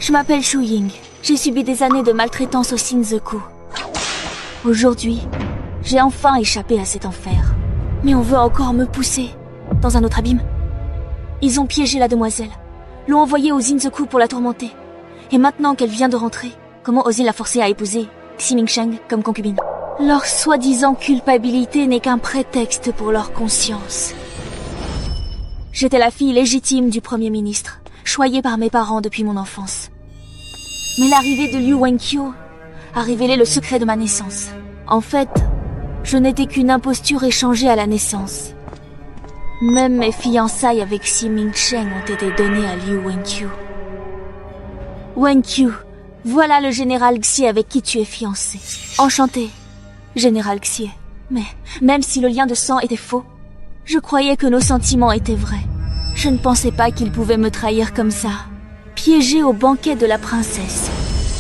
Je m'appelle Shu Ying. J'ai subi des années de maltraitance au Shinzoku. Aujourd'hui, j'ai enfin échappé à cet enfer. Mais on veut encore me pousser dans un autre abîme. Ils ont piégé la demoiselle, l'ont envoyée au Zinzoku pour la tourmenter. Et maintenant qu'elle vient de rentrer, comment oser la forcer à épouser Xi Mingsheng comme concubine? Leur soi-disant culpabilité n'est qu'un prétexte pour leur conscience. J'étais la fille légitime du Premier ministre, choyée par mes parents depuis mon enfance. Mais l'arrivée de Liu Wenqiu a révélé le secret de ma naissance. En fait, je n'étais qu'une imposture échangée à la naissance. Même mes fiançailles avec Xi Mingsheng ont été données à Liu Wenqiu. Wenqiu, voilà le général Xie avec qui tu es fiancé. Enchanté, général Xie. Mais même si le lien de sang était faux, je croyais que nos sentiments étaient vrais. Je ne pensais pas qu'il pouvait me trahir comme ça, piégé au banquet de la princesse.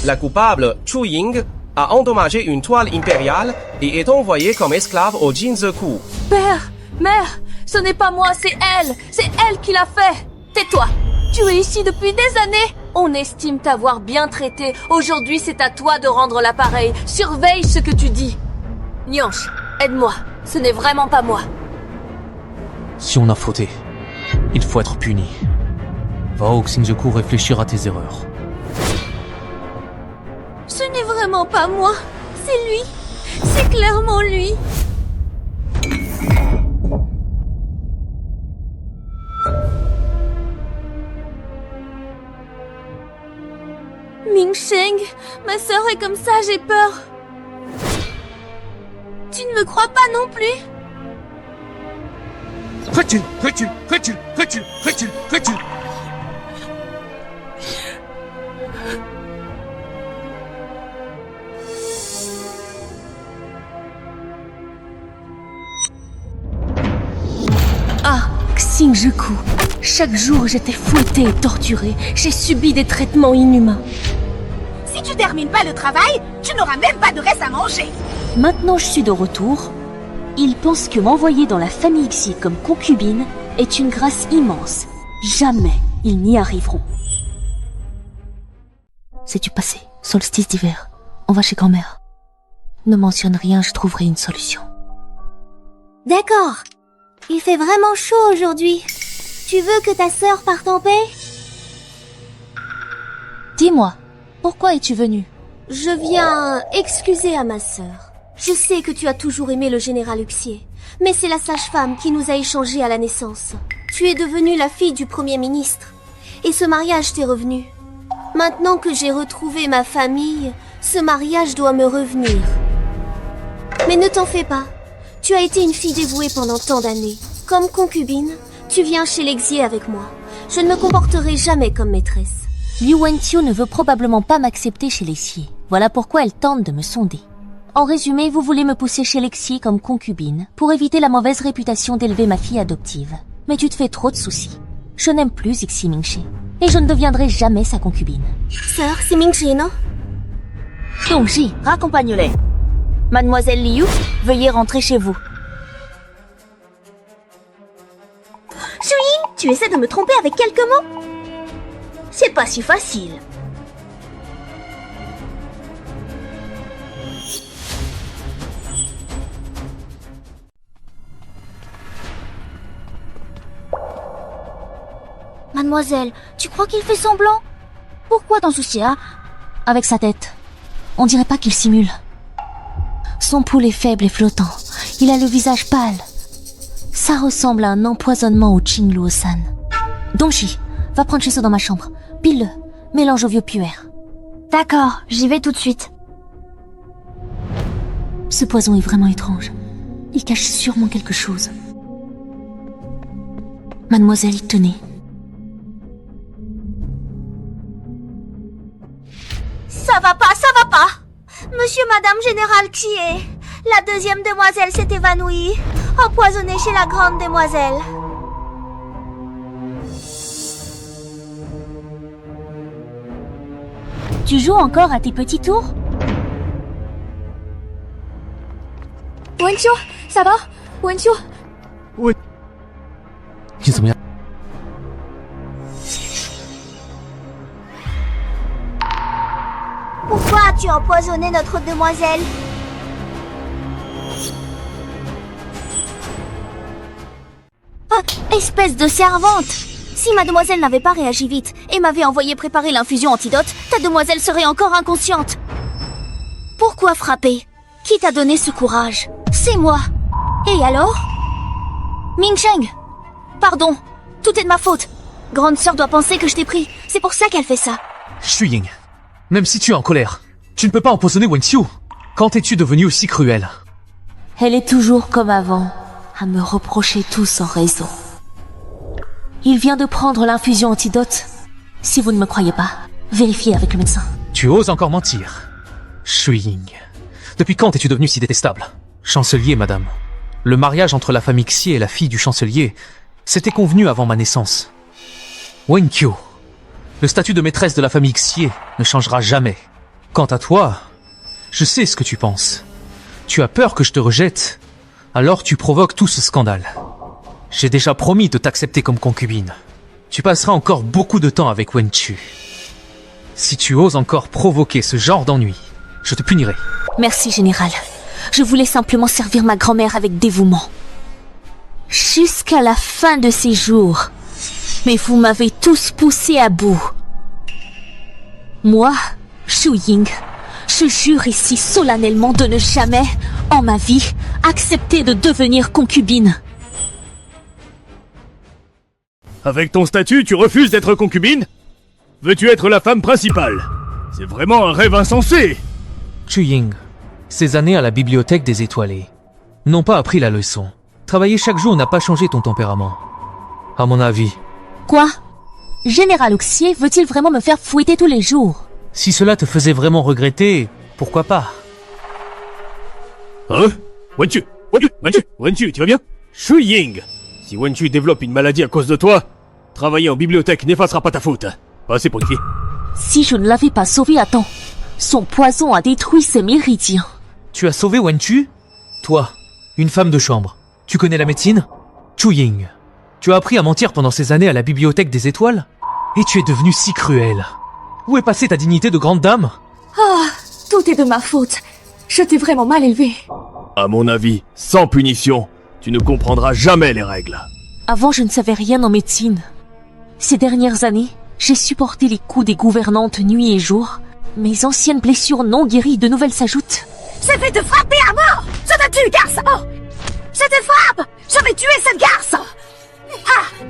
La coupable, Chu Ying, a endommagé une toile impériale et est envoyée comme esclave au Jinzoku. Père, mère, ce n'est pas moi, c'est elle qui l'a fait. Tais-toi, tu es ici depuis des années. On estime t'avoir bien traité. Aujourd'hui, c'est à toi de rendre l'appareil. Surveille ce que tu dis. Nyanche, aide-moi. Ce n'est vraiment pas moi. Si on a fauté, il faut être puni. Va au Shinjuku réfléchir à tes erreurs. Ce n'est vraiment pas moi. C'est lui. C'est clairement lui. Mingsheng, ma sœur est comme ça, j'ai peur. Tu ne me crois pas non plus? Recule. Ah, Shinjuku. Chaque jour, j'étais fouettée et torturée. J'ai subi des traitements inhumains. Si tu termines pas le travail, tu n'auras même pas de reste à manger. Maintenant, je suis de retour. Ils pensent que m'envoyer dans la famille Xie comme concubine est une grâce immense. Jamais ils n'y arriveront. C'est du passé, solstice d'hiver. On va chez grand-mère. Ne mentionne rien, je trouverai une solution. D'accord. Il fait vraiment chaud aujourd'hui. Tu veux que ta sœur parte en paix? Dis-moi, pourquoi es-tu venue? Je viens excuser à ma sœur. Je sais que tu as toujours aimé le général Xie, mais c'est la sage-femme qui nous a échangés à la naissance. Tu es devenue la fille du Premier ministre, et ce mariage t'est revenu. Maintenant que j'ai retrouvé ma famille, ce mariage doit me revenir. Mais ne t'en fais pas, tu as été une fille dévouée pendant tant d'années. Comme concubine, tu viens chez l'exier avec moi. Je ne me comporterai jamais comme maîtresse. Liu Wenqiu ne veut probablement pas m'accepter chez les Xie. Voilà pourquoi elle tente de me sonder. En résumé, vous voulez me pousser chez les Xie comme concubine pour éviter la mauvaise réputation d'élever ma fille adoptive. Mais tu te fais trop de soucis. Je n'aime plus Xi Mingsheng et je ne deviendrai jamais sa concubine. Sœur, c'est Mingsheng, non? Dongji, raccompagne-les. Mademoiselle Liu, veuillez rentrer chez vous. Shu Ying, tu essaies de me tromper avec quelques mots? C'est pas si facile. Mademoiselle, tu crois qu'il fait semblant? Pourquoi t'en soucier, hein? Avec sa tête. On dirait pas qu'il simule. Son pouls est faible et flottant. Il a le visage pâle. Ça ressemble à un empoisonnement au Qingluo-san. Dongji, va prendre chez ça dans ma chambre. Pile-le. Mélange au vieux puère. D'accord, j'y vais tout de suite. Ce poison est vraiment étrange. Il cache sûrement quelque chose. Mademoiselle, tenez. Ça va pas, ça va pas. Monsieur, Madame Général Xie, la deuxième demoiselle s'est évanouie, empoisonnée chez la grande demoiselle. Tu joues encore à tes petits tours? Wenqiu, ça va? Wenqiu? 你怎么样？ Tu as empoisonné notre demoiselle. Ah, espèce de servante! Si mademoiselle n'avait pas réagi vite et m'avait envoyé préparer l'infusion antidote, ta demoiselle serait encore inconsciente. Pourquoi frapper? Qui t'a donné ce courage? C'est moi. Et alors? Mingsheng! Pardon, tout est de ma faute. Grande sœur doit penser que je t'ai pris. C'est pour ça qu'elle fait ça. Shuying, même si tu es en colère, tu ne peux pas empoisonner Wenqiu. Quand es-tu devenu aussi cruel? Elle est toujours comme avant, à me reprocher tout sans raison. Il vient de prendre l'infusion antidote. Si vous ne me croyez pas, vérifiez avec le médecin. Tu oses encore mentir. Shuying, depuis quand es-tu devenu si détestable? Chancelier, madame. Le mariage entre la famille Xie et la fille du chancelier, c'était convenu avant ma naissance. Wenqiu, le statut de maîtresse de la famille Xie ne changera jamais. Quant à toi, je sais ce que tu penses. Tu as peur que je te rejette, alors tu provoques tout ce scandale. J'ai déjà promis de t'accepter comme concubine. Tu passeras encore beaucoup de temps avec Wenqiu. Si tu oses encore provoquer ce genre d'ennui, je te punirai. Merci, général. Je voulais simplement servir ma grand-mère avec dévouement. Jusqu'à la fin de ses jours. Mais vous m'avez tous poussé à bout. Moi, Shuying, je jure ici solennellement de ne jamais, en ma vie, accepter de devenir concubine. Avec ton statut, tu refuses d'être concubine? Veux-tu être la femme principale? C'est vraiment un rêve insensé! Shuying, ces années à la bibliothèque des étoilés n'ont pas appris la leçon. Travailler chaque jour n'a pas changé ton tempérament. À mon avis. Quoi? Général Xie veut-il vraiment me faire fouetter tous les jours? Si cela te faisait vraiment regretter, pourquoi pas? Hein? Wenqiu, tu vas bien? Shuying! Si Wenqiu développe une maladie à cause de toi, travailler en bibliothèque n'effacera pas ta faute. Pas assez pour une fille. Si je ne l'avais pas sauvé à temps, son poison a détruit ses méridiens. Tu as sauvé Wenqiu? Toi, une femme de chambre. Tu connais la médecine? Shuying, tu as appris à mentir pendant ces années à la bibliothèque des étoiles? Et tu es devenu si cruel. Où est passée ta dignité de grande dame? Ah, tout est de ma faute. Je t'ai vraiment mal élevé. À mon avis, sans punition, tu ne comprendras jamais les règles. Avant, je ne savais rien en médecine. Ces dernières années, j'ai supporté les coups des gouvernantes nuit et jour. Mes anciennes blessures non guéries, de nouvelles s'ajoutent. Je vais te frapper à mort! Je te tue, garçon! Je te frappe! Je vais tuer ce garçon! Ah!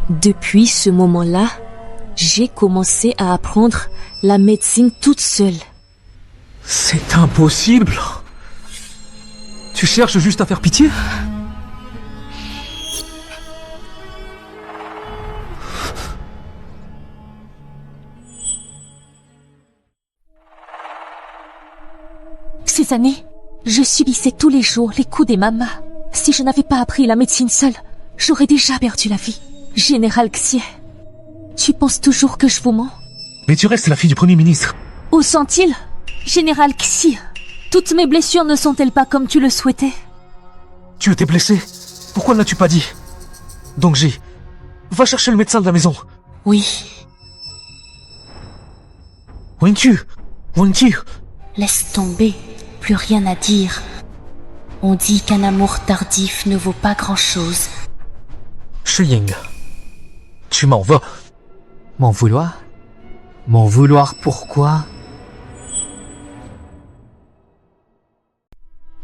Depuis ce moment-là, j'ai commencé à apprendre la médecine toute seule. C'est impossible. Tu cherches juste à faire pitié? Ces années, je subissais tous les jours les coups des mamas. Si je n'avais pas appris la médecine seule, j'aurais déjà perdu la vie. Général Xie, tu penses toujours que je vous mens? Mais tu restes la fille du Premier ministre. Où sont-ils? Général Xie, toutes mes blessures ne sont-elles pas comme tu le souhaitais? Tu étais blessé? Pourquoi ne l'as-tu pas dit? Dongji, va chercher le médecin de la maison. Oui. Wenqiu! Laisse tomber, plus rien à dire. On dit qu'un amour tardif ne vaut pas grand-chose. Shuying, tu m'en vas. M'en vouloir? M'en vouloir pourquoi?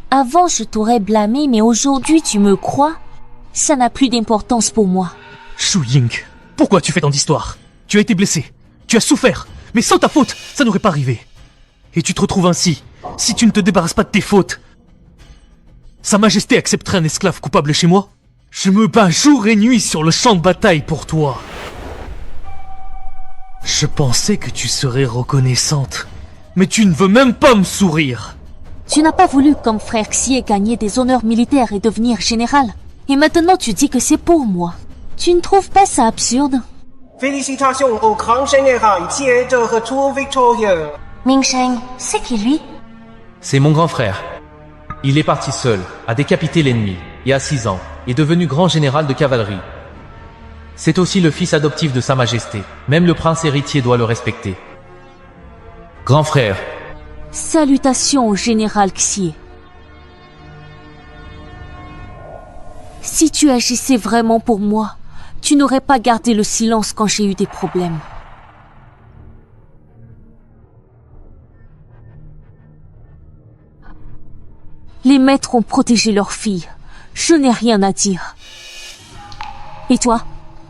Avant, je t'aurais blâmé, mais aujourd'hui, tu me crois? Ça n'a plus d'importance pour moi. Shuying, pourquoi tu fais tant d'histoires? Tu as été blessé, tu as souffert, mais sans ta faute, ça n'aurait pas arrivé. Et tu te retrouves ainsi, si tu ne te débarrasses pas de tes fautes. Sa Majesté accepterait un esclave coupable chez moi? Je me bats jour et nuit sur le champ de bataille pour toi. Je pensais que tu serais reconnaissante, mais tu ne veux même pas me sourire. Tu n'as pas voulu, comme frère Xie, gagner des honneurs militaires et devenir général. Et maintenant tu dis que c'est pour moi. Tu ne trouves pas ça absurde? Félicitations au grand général qui est de retour victorieux. Mingsheng, c'est qui lui? C'est mon grand frère. Il est parti seul, a décapité l'ennemi, et à 6 ans, est devenu grand général de cavalerie. C'est aussi le fils adoptif de Sa Majesté. Même le prince héritier doit le respecter. Grand frère, Salutations au général Xie. Si tu agissais vraiment pour moi, tu n'aurais pas gardé le silence quand j'ai eu des problèmes. Les maîtres ont protégé leurs filles. Je n'ai rien à dire. Et toi?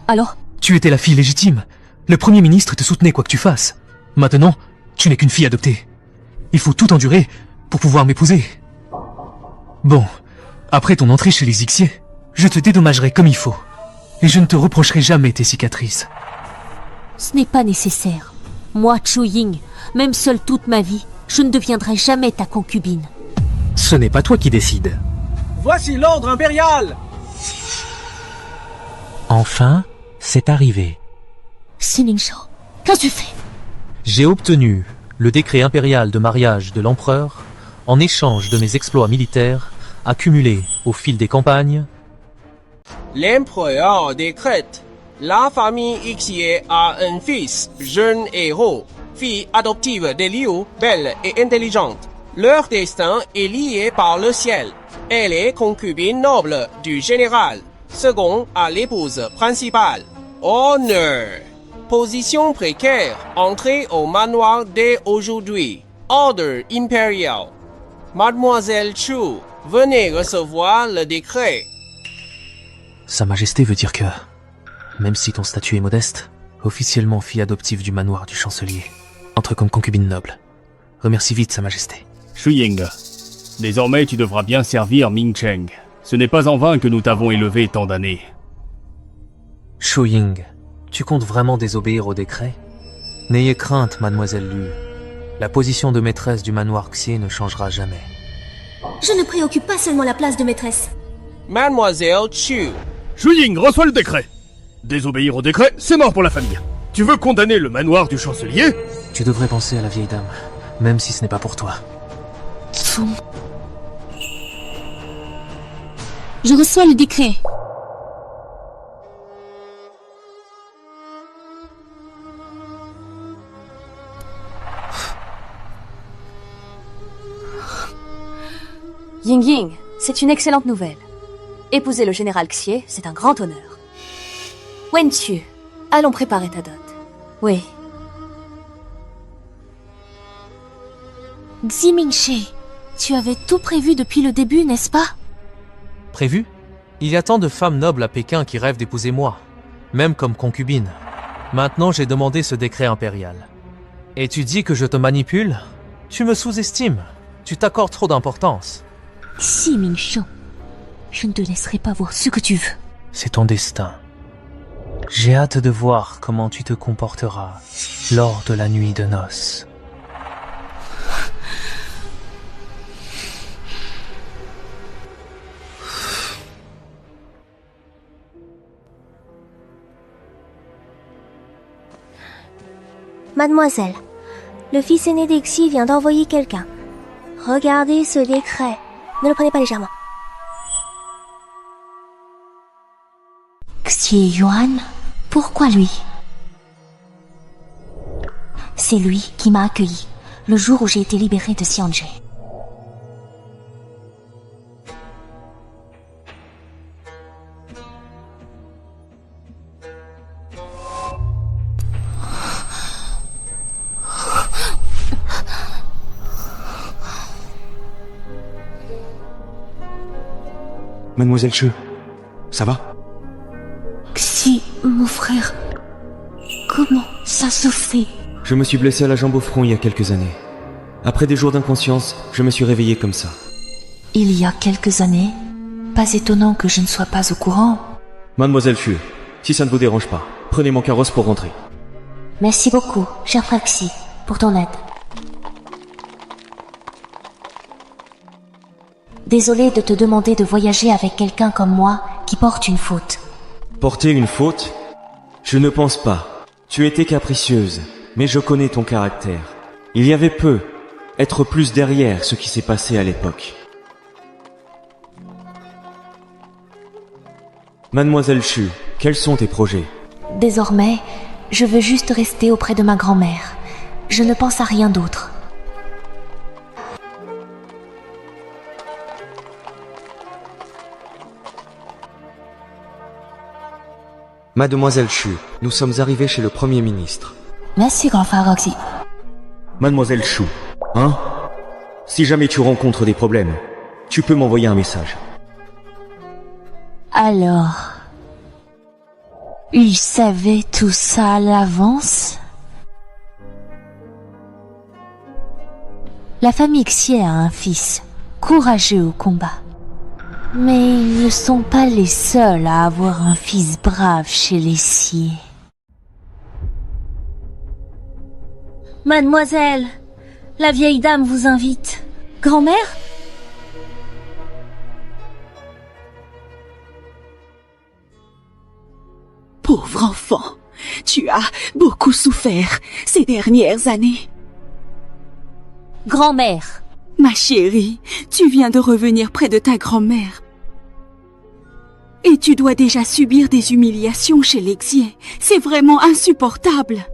Alors? tu étais la fille légitime. Le premier ministre te soutenait quoi que tu fasses. Maintenant, tu n'es qu'une fille adoptée. Il faut tout endurer pour pouvoir m'épouser. Bon, après ton entrée chez les Xier, je te dédommagerai comme il faut. Et je ne te reprocherai jamais tes cicatrices. Ce n'est pas nécessaire. Moi, Chu Ying, même seule toute ma vie, je ne deviendrai jamais ta concubine. Ce n'est pas toi qui décides. Voici l'ordre impérial. Enfin, c'est arrivé. Xi Shao, qu'as-tu fait? J'ai obtenu le décret impérial de mariage de l'empereur en échange de mes exploits militaires accumulés au fil des campagnes. L'empereur décrète. La famille Xie a un fils, jeune héros, fille adoptive de Liu, belle et intelligente. Leur destin est lié par le ciel. Elle est concubine noble du général, second à l'épouse principale. Honneur. Position précaire, entrée au manoir dès aujourd'hui. Ordre impérial. Mademoiselle Chu, venez recevoir le décret. Sa Majesté veut dire que, même si ton statut est modeste, officiellement fille adoptive du manoir du chancelier, entre comme concubine noble. Remercie vite Sa Majesté. Shu Ying, désormais tu devras bien servir Mingsheng. Ce n'est pas en vain que nous t'avons élevé tant d'années. Shu Ying, tu comptes vraiment désobéir au décret? N'ayez crainte, mademoiselle Lu. La position de maîtresse du manoir Xie ne changera jamais. Je ne préoccupe pas seulement la place de maîtresse. Mademoiselle Chu. Shu Ying reçoit le décret. Désobéir au décret, c'est mort pour la famille. Tu veux condamner le manoir du chancelier? Tu devrais penser à la vieille dame, même si ce n'est pas pour toi. Je reçois le décret. Ying Ying, c'est une excellente nouvelle. Épouser le général Xie, c'est un grand honneur. Wen Chu, allons préparer ta dot. Oui. Xi Mingshi, tu avais tout prévu depuis le début, n'est-ce pas? Prévu? Il y a tant de femmes nobles à Pékin qui rêvent d'épouser moi, même comme concubine. Maintenant, j'ai demandé ce décret impérial. Et tu dis que je te manipule? Tu me sous-estimes. Tu t'accordes trop d'importance. Xi Mingshi, je ne te laisserai pas voir ce que tu veux. C'est ton destin. J'ai hâte de voir comment tu te comporteras lors de la nuit de noces. Mademoiselle, le fils aîné d'Exi vient d'envoyer quelqu'un. Regardez ce décret. Ne le prenez pas légèrement. Xie Yuan, pourquoi lui? C'est lui qui m'a accueilli le jour où j'ai été libérée de Xianzhe. Mademoiselle Chu, ça va? Xi, mon frère, comment ça se fait? Je me suis blessé à la jambe au front il y a quelques années. Après des jours d'inconscience, je me suis réveillé comme ça. Il y a quelques années? Pas étonnant que je ne sois pas au courant. Mademoiselle Chu, si ça ne vous dérange pas, prenez mon carrosse pour rentrer. Merci beaucoup, cher frère Xi, pour ton aide. Désolée de te demander de voyager avec quelqu'un comme moi qui porte une faute. Porter une faute? Je ne pense pas Tu étais capricieuse, mais je connais ton caractère. Il y avait peu, être plus derrière ce qui s'est passé à l'époque. Mademoiselle Chu, quels sont tes projets? Désormais, je veux juste rester auprès de ma grand-mère. Je ne pense à rien d'autre. Mademoiselle Chu, nous sommes arrivés chez le Premier ministre. Merci, grand-frère Roxy. Mademoiselle Chu, hein? Si jamais tu rencontres des problèmes, tu peux m'envoyer un message. Alors... il savait tout ça à l'avance? La famille Xie a un fils, courageux au combat. Mais ils ne sont pas les seuls à avoir un fils brave chez les Xie. Mademoiselle, la vieille dame vous invite. Grand-mère? Pauvre enfant, tu as beaucoup souffert ces dernières années. Grand-mère. Ma chérie, tu viens de revenir près de ta grand-mère. Et tu dois déjà subir des humiliations chez les Xie. C'est vraiment insupportable.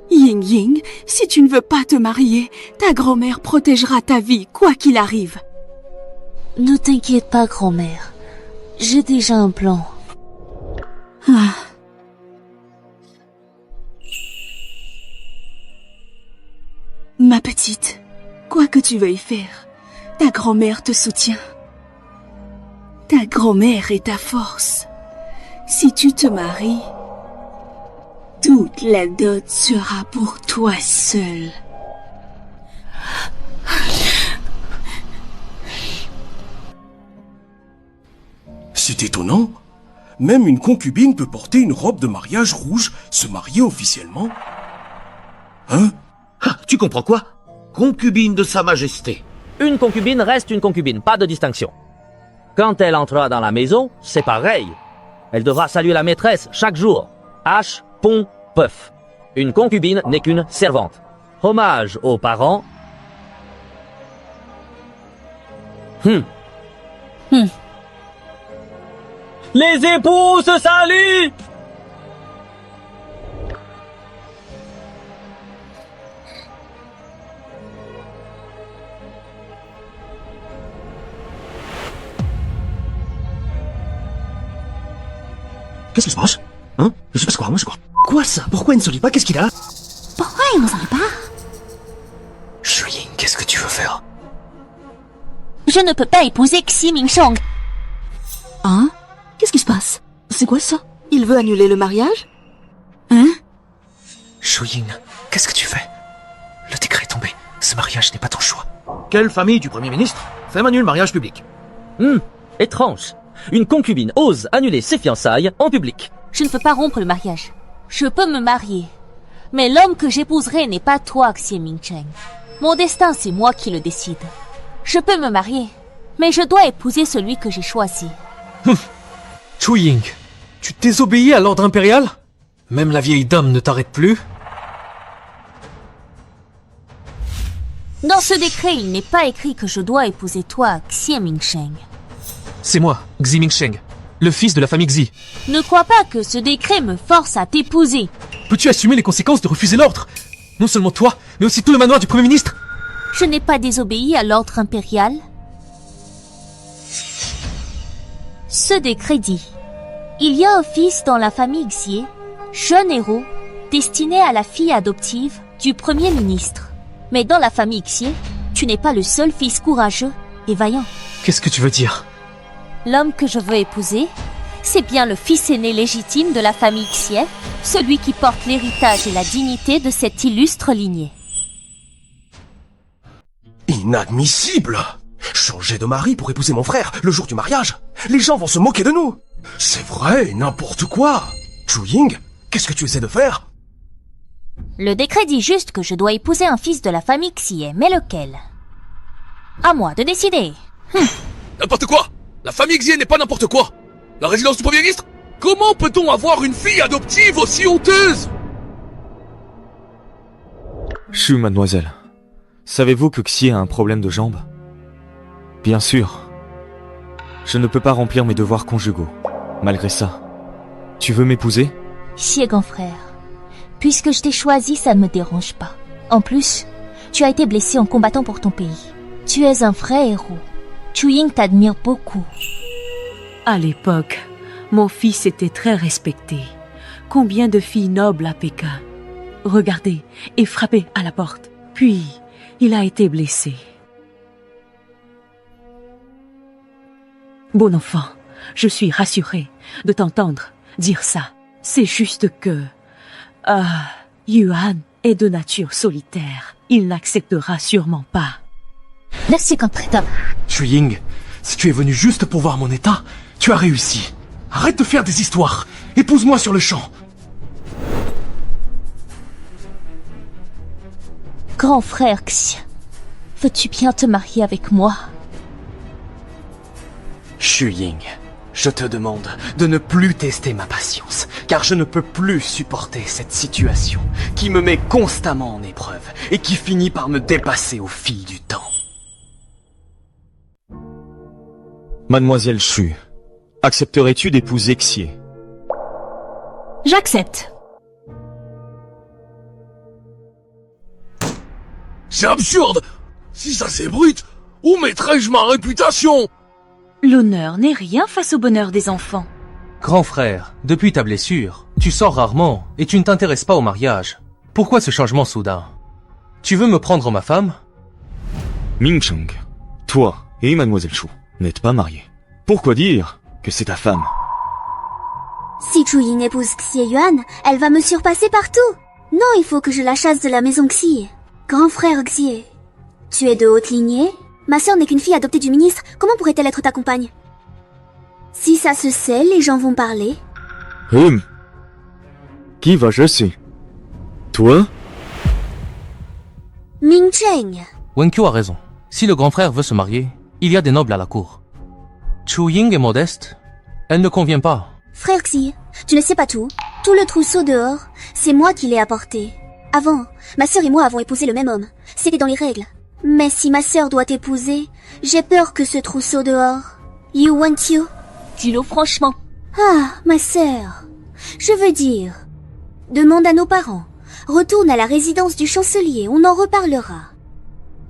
Ying, si tu ne veux pas te marier, ta grand-mère protégera ta vie, quoi qu'il arrive. Ne t'inquiète pas, grand-mère. J'ai déjà un plan. Ah. Ma petite, quoi que tu veuilles faire, ta grand-mère te soutient. Ta grand-mère est ta force. Si tu te maries, toute la dot sera pour toi seule. C'est étonnant. Même une concubine peut porter une robe de mariage rouge, se marier officiellement. Hein? Ah, tu comprends quoi? Concubine de Sa Majesté. Une concubine reste une concubine, pas de distinction. Quand elle entrera dans la maison, c'est pareil. Elle devra saluer la maîtresse chaque jour. H, pont, peuf. Une concubine n'est qu'une servante. Hommage aux parents. Les époux se saluent! Qu'est-ce qui se passe? Hein? Il se passe quoi? Quoi ça? Pourquoi il ne se lit pas? Qu'est-ce qu'il a? Pourquoi il ne s'en est pas? Shuying, qu'est-ce que tu veux faire? Je ne peux pas épouser Xie Mingsheng. Hein? Qu'est-ce qui se passe? C'est quoi ça? Il veut annuler le mariage? Hein? Shuying, qu'est-ce que tu fais? Le décret est tombé. Ce mariage n'est pas ton choix. Quelle famille du Premier ministre fait annuler le mariage public? Étrange. Une concubine ose annuler ses fiançailles en public. Je ne peux pas rompre le mariage. Je peux me marier. Mais l'homme que j'épouserai n'est pas toi, Xie Mingsheng. Mon destin, c'est moi qui le décide. Je peux me marier, mais je dois épouser celui que j'ai choisi. Shuying, tu désobéis à l'ordre impérial? Même la vieille dame ne t'arrête plus? Dans ce décret, il n'est pas écrit que je dois épouser toi, Xie Mingsheng. C'est moi, Xie Mingsheng, le fils de la famille Xie. Ne crois pas que ce décret me force à t'épouser. Peux-tu assumer les conséquences de refuser l'ordre? Non seulement toi, mais aussi tout le manoir du Premier ministre. Je n'ai pas désobéi à l'ordre impérial. Ce décret dit: il y a un fils dans la famille Xie, jeune héros, destiné à la fille adoptive du Premier ministre. Mais dans la famille Xie, tu n'es pas le seul fils courageux et vaillant. Qu'est-ce que tu veux dire? L'homme que je veux épouser, c'est bien le fils aîné légitime de la famille Xie, celui qui porte l'héritage et la dignité de cette illustre lignée. Inadmissible! Changer de mari pour épouser mon frère le jour du mariage? Les gens vont se moquer de nous! C'est vrai, n'importe quoi! Shuying, qu'est-ce que tu essaies de faire? Le décret dit juste que je dois épouser un fils de la famille Xie, mais lequel? À moi de décider. N'importe quoi! La famille Xie n'est pas n'importe quoi! La résidence du Premier ministre? Comment peut-on avoir une fille adoptive aussi honteuse? Chut, mademoiselle. Savez-vous que Xie a un problème de jambe? Bien sûr. Je ne peux pas remplir mes devoirs conjugaux. Malgré ça, tu veux m'épouser? Xie, grand frère. Puisque je t'ai choisi, ça ne me dérange pas. En plus, tu as été blessé en combattant pour ton pays. Tu es un vrai héros. Chu Ying t'admire beaucoup. À l'époque, mon fils était très respecté. Combien de filles nobles à Pékin? Regardez, et frappé à la porte. Puis, il a été blessé. Bon enfant, je suis rassurée de t'entendre dire ça. C'est juste que... Yuan est de nature solitaire. Il n'acceptera sûrement pas. Merci, grand prêtre. Chu Ying, si tu es venu juste pour voir mon état, tu as réussi. Arrête de faire des histoires. Épouse-moi sur le champ. Grand frère Xie, veux-tu bien te marier avec moi? Chu Ying, je te demande de ne plus tester ma patience, car je ne peux plus supporter cette situation qui me met constamment en épreuve et qui finit par me dépasser au fil du temps. Mademoiselle Chu, accepterais-tu d'épouser Xie? J'accepte. C'est absurde! Si ça s'ébruite, où mettrais-je ma réputation? L'honneur n'est rien face au bonheur des enfants. Grand frère, depuis ta blessure, tu sors rarement et tu ne t'intéresses pas au mariage. Pourquoi ce changement soudain? Tu veux me prendre ma femme? Ming Cheng, toi et Mademoiselle Chu n'êtes pas mariés. Pourquoi dire que c'est ta femme? Si Chu Ying épouse Xie Yuan, elle va me surpasser partout. Non, il faut que je la chasse de la maison Xie. Grand frère Xie, tu es de haute lignée? Ma sœur n'est qu'une fille adoptée du ministre, comment pourrait-elle être ta compagne? Si ça se sait, les gens vont parler. Qui va chasser? Toi? Ming Cheng. Wenkyu a raison. Si le grand frère veut se marier, il y a des nobles à la cour. Chu Ying est modeste. Elle ne convient pas. Frère Xie, tu ne sais pas tout. Tout le trousseau dehors, c'est moi qui l'ai apporté. Avant, ma sœur et moi avons épousé le même homme. C'était dans les règles. Mais si ma sœur doit t'épouser, j'ai peur que ce trousseau dehors... You want you? Dis-le franchement. Ah, ma sœur. Je veux dire... Demande à nos parents. Retourne à la résidence du chancelier, on en reparlera.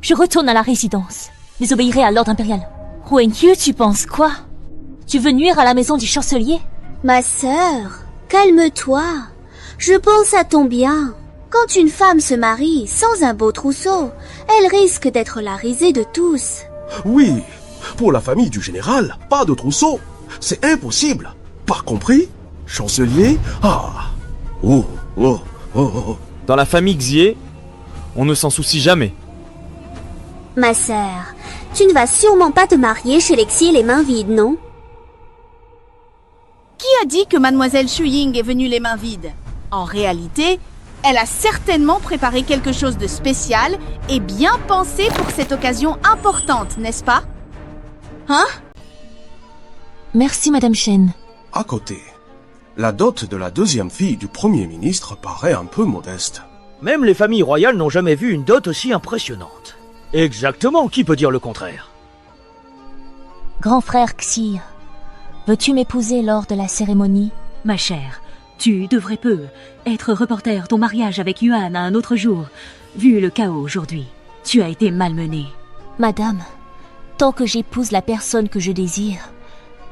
Je retourne à la résidence. Désobéirai à l'ordre impérial. Wenkyu, tu penses quoi? Tu veux nuire à la maison du chancelier? Ma sœur, calme-toi. Je pense à ton bien. Quand une femme se marie sans un beau trousseau, elle risque d'être la risée de tous. Oui, pour la famille du général, pas de trousseau. C'est impossible. Pas compris? Chancelier? Ah. Oh, oh, oh, oh. Dans la famille Xie, on ne s'en soucie jamais. Ma sœur, tu ne vas sûrement pas te marier chez les Xie les mains vides, non? Qui a dit que mademoiselle Chu Ying est venue les mains vides? En réalité, elle a certainement préparé quelque chose de spécial et bien pensé pour cette occasion importante, n'est-ce pas? Hein? Merci, Madame Shen. À côté, la dot de la deuxième fille du Premier ministre paraît un peu modeste. Même les familles royales n'ont jamais vu une dot aussi impressionnante. Exactement, qui peut dire le contraire? Grand frère Xie, veux-tu m'épouser lors de la cérémonie? Ma chère, tu devrais peu être reporter ton mariage avec Yuan à un autre jour. Vu le chaos aujourd'hui, tu as été malmenée. Madame, tant que j'épouse la personne que je désire,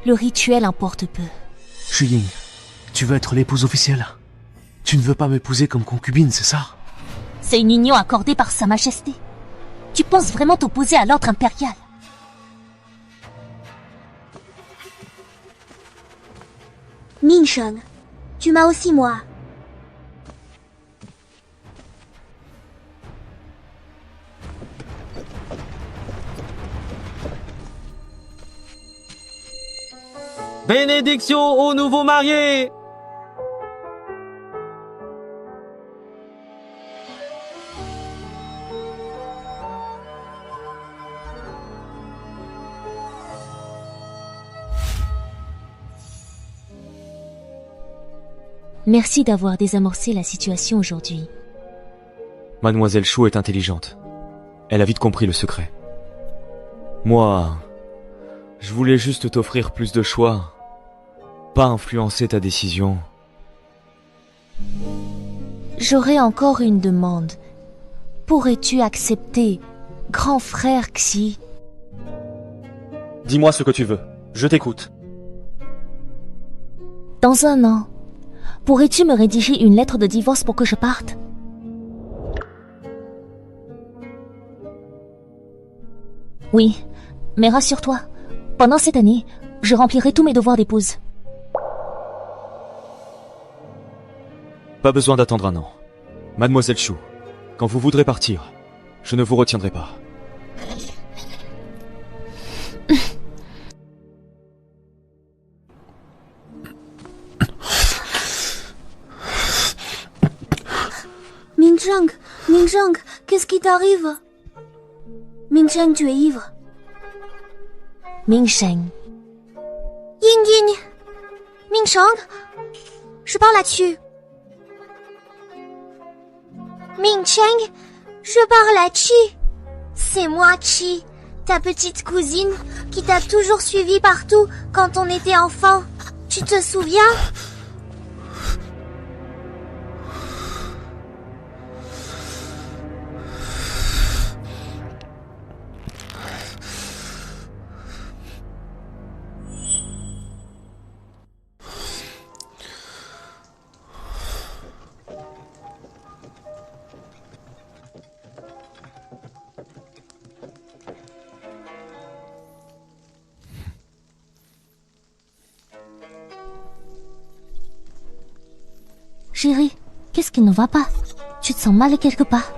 le rituel importe peu. Chu Ying, tu veux être l'épouse officielle? Tu ne veux pas m'épouser comme concubine, c'est ça? C'est une union accordée par Sa Majesté. Tu penses vraiment t'opposer à l'ordre impérial? Ming Cheng, tu m'as aussi moi. Bénédiction aux nouveaux mariés! Merci d'avoir désamorcé la situation aujourd'hui. Mademoiselle Chou est intelligente. Elle a vite compris le secret. Moi, je voulais juste t'offrir plus de choix, pas influencer ta décision. J'aurais encore une demande. Pourrais-tu accepter grand frère Xi? Dis-moi ce que tu veux, je t'écoute. Dans 1 an, pourrais-tu me rédiger une lettre de divorce pour que je parte? Oui, mais rassure-toi, pendant cette année, je remplirai tous mes devoirs d'épouse. Pas besoin d'attendre 1 an. Mademoiselle Chou, quand vous voudrez partir, je ne vous retiendrai pas. Mingzheng, qu'est-ce qui t'arrive? Mingzheng, tu es ivre. Mingsheng. Ying, Mingsheng, je parle là-dessus. Mingsheng, je parle à Chi. C'est moi, Chi, ta petite cousine, qui t'a toujours suivi partout quand on était enfant. Tu te souviens? Chérie, qu'est-ce qui ne va pas? Tu te sens mal quelque part?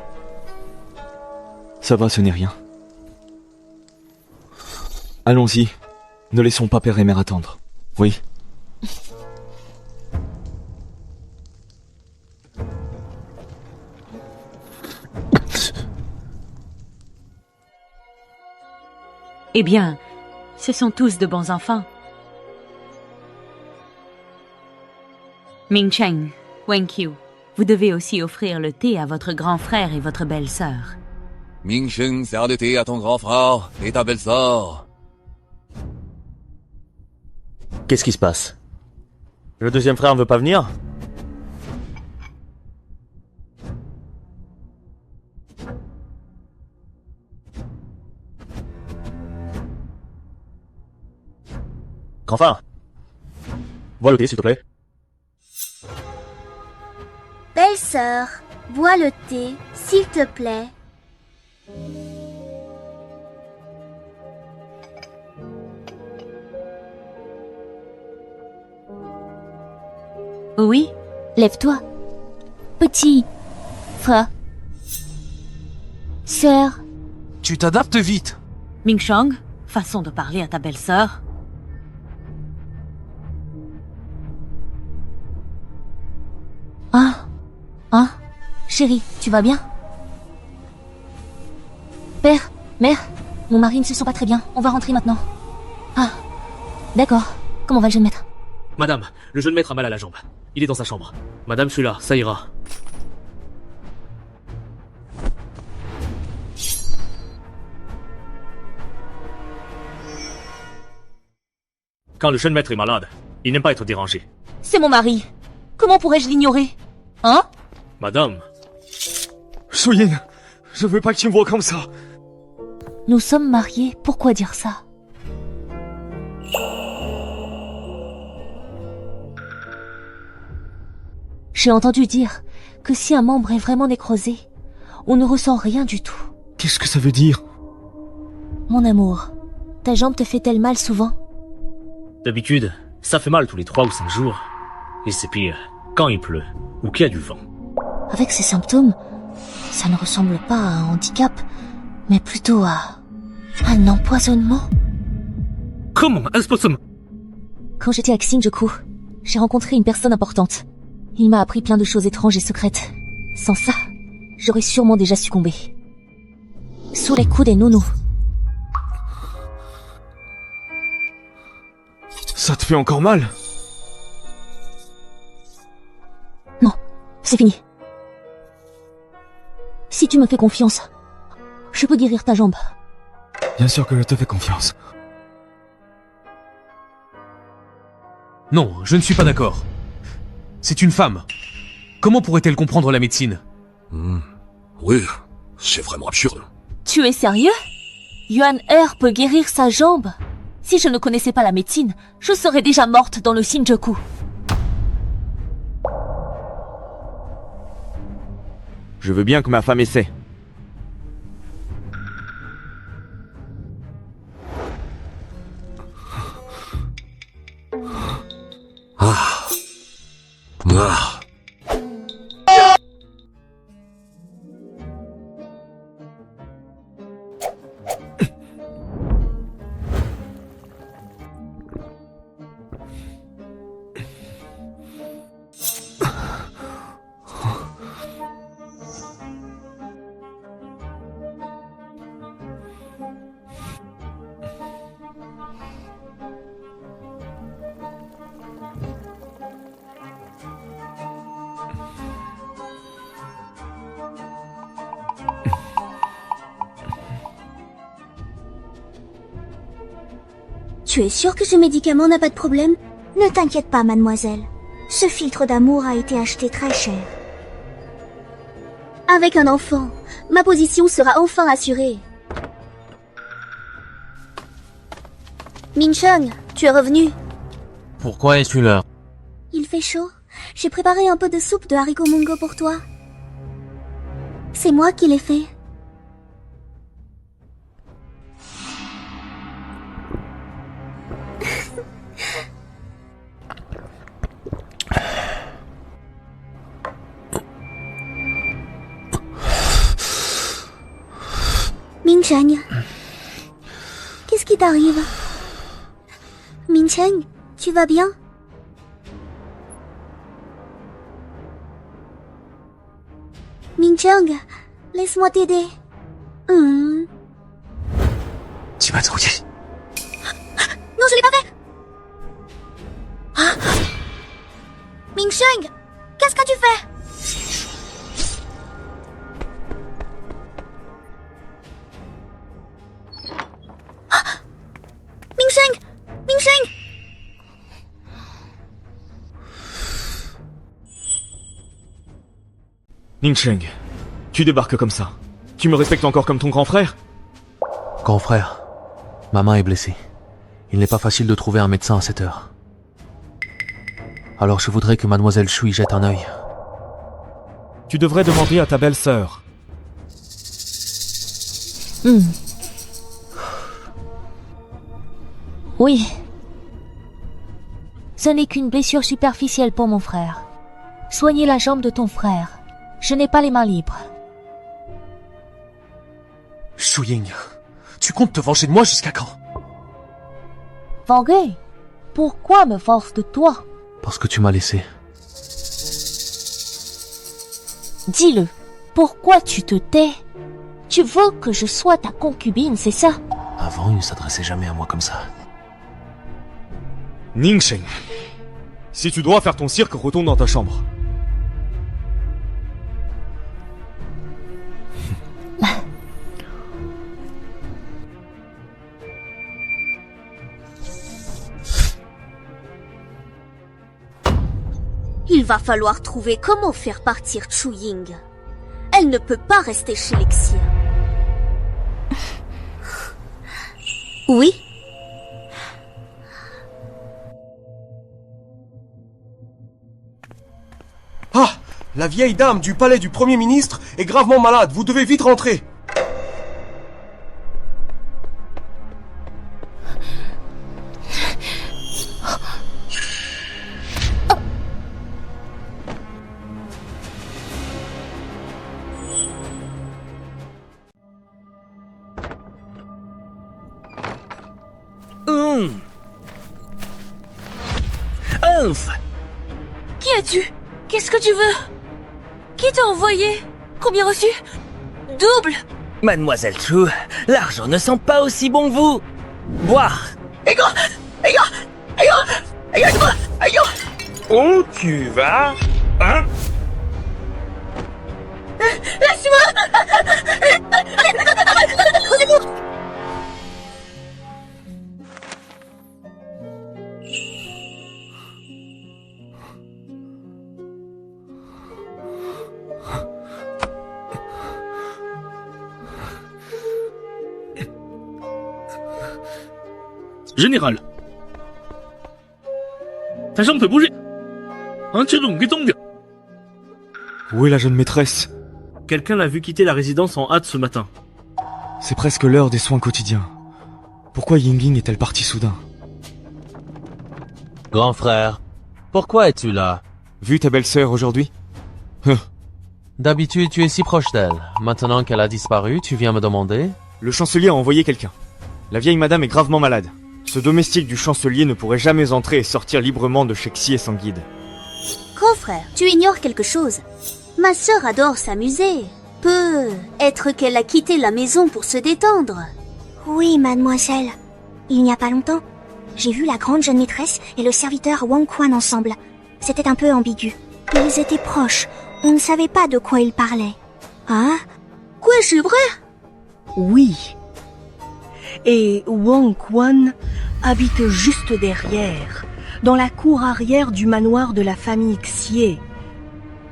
Ça va, ce n'est rien. Allons-y. Ne laissons pas père et mère attendre. Oui. Eh bien, ce sont tous de bons enfants. Mingsheng, Wenqiu, vous devez aussi offrir le thé à votre grand frère et votre belle-sœur. Mingsheng, sert le thé à ton grand frère et ta belle-sœur. Qu'est-ce qui se passe? Le deuxième frère ne veut pas venir? Grand frère, bois le thé s'il te plaît. Belle-sœur, bois le thé, s'il te plaît. Oui? Lève-toi. Petit frère. Sœur. Tu t'adaptes vite. Mingsheng, façon de parler à ta belle-sœur. Chérie, tu vas bien? Père, mère, mon mari ne se sent pas très bien. On va rentrer maintenant. Ah, d'accord. Comment va le jeune maître? Madame, le jeune maître a mal à la jambe. Il est dans sa chambre. Madame, je suis là, ça ira. Quand le jeune maître est malade, il n'aime pas être dérangé. C'est mon mari. Comment pourrais-je l'ignorer? Hein? Madame. Shuyin, je veux pas que tu me vois comme ça. Nous sommes mariés, pourquoi dire ça? J'ai entendu dire que si un membre est vraiment nécrosé, on ne ressent rien du tout. Qu'est-ce que ça veut dire? Mon amour, ta jambe te fait-elle mal souvent? D'habitude, ça fait mal tous les 3 ou 5 jours. Et c'est pire quand il pleut ou qu'il y a du vent. Avec ces symptômes, ça ne ressemble pas à un handicap, mais plutôt à un empoisonnement. Comment? Impossible. Quand j'étais à Xinjiku, j'ai rencontré une personne importante. Il m'a appris plein de choses étranges et secrètes. Sans ça, j'aurais sûrement déjà succombé. Sous les coups des nounous. Ça te fait encore mal? C'est fini. Si tu me fais confiance, je peux guérir ta jambe. Bien sûr que je te fais confiance. Non, je ne suis pas d'accord. C'est une femme. Comment pourrait-elle comprendre la médecine? Oui, c'est vraiment absurde. Tu es sérieux? Yuan Er peut guérir sa jambe. Si je ne connaissais pas la médecine, je serais déjà morte dans le Shinjuku. Je veux bien que ma femme essaie. Tu es sûre que ce médicament n'a pas de problème? Ne t'inquiète pas, mademoiselle. Ce filtre d'amour a été acheté très cher. Avec un enfant, ma position sera enfin assurée. Minchung, tu es revenu. Pourquoi es-tu là? Il fait chaud. J'ai préparé un peu de soupe de haricots mungo pour toi. C'est moi qui l'ai fait. Minchung, qu'est-ce qui t'arrive? Minchung, tu vas bien? Minchung, laisse-moi t'aider. Tu m'as trouillé. Non, je l'ai pas fait. Minchung, qu'est-ce que tu fais? Minchung, Minchung. Ningsheng, tu débarques comme ça. Tu me respectes encore comme ton grand frère? Grand frère, ma main est blessée. Il n'est pas facile de trouver un médecin à cette heure. Alors je voudrais que mademoiselle Shu y jette un œil. Tu devrais demander à ta belle-sœur. Oui. Ce n'est qu'une blessure superficielle pour mon frère. Soignez la jambe de ton frère. Je n'ai pas les mains libres. Shu Ying, tu comptes te venger de moi jusqu'à quand? Venger? Pourquoi me force de toi? Parce que tu m'as laissé. Dis-le. Pourquoi tu te tais? Tu veux que je sois ta concubine, c'est ça? Avant, il ne s'adressait jamais à moi comme ça. Ningsheng, si tu dois faire ton cirque, retourne dans ta chambre. Il va falloir trouver comment faire partir Chu Ying. Elle ne peut pas rester chez Lexia. Oui? Ah! La vieille dame du palais du Premier ministre est gravement malade, vous devez vite rentrer. Qui es-tu? Qu'est-ce que tu veux? Qui t'a envoyé? Combien reçu? Double! Mademoiselle Chu, l'argent ne sent pas aussi bon que vous. Boire. Où tu vas? Hein? Général, ta jambe peut bouger. Où est la jeune maîtresse? Quelqu'un l'a vu quitter la résidence en hâte ce matin. C'est presque l'heure des soins quotidiens. Pourquoi Yingying est-elle partie soudain? Grand frère, pourquoi es-tu là? Vu ta belle-sœur aujourd'hui? D'habitude, tu es si proche d'elle. Maintenant qu'elle a disparu, tu viens me demander? Le chancelier a envoyé quelqu'un. La vieille madame est gravement malade. Ce domestique du chancelier ne pourrait jamais entrer et sortir librement de chez Xie sans guide. Grand frère, tu ignores quelque chose. Ma sœur adore s'amuser. Peut-être qu'elle a quitté la maison pour se détendre. Oui, mademoiselle. Il n'y a pas longtemps, j'ai vu la grande jeune maîtresse et le serviteur Wang Quan ensemble. C'était un peu ambigu. Ils étaient proches. On ne savait pas de quoi ils parlaient. Hein? Quoi, c'est vrai? Oui. Et Wang Quan habite juste derrière, dans la cour arrière du manoir de la famille Xie,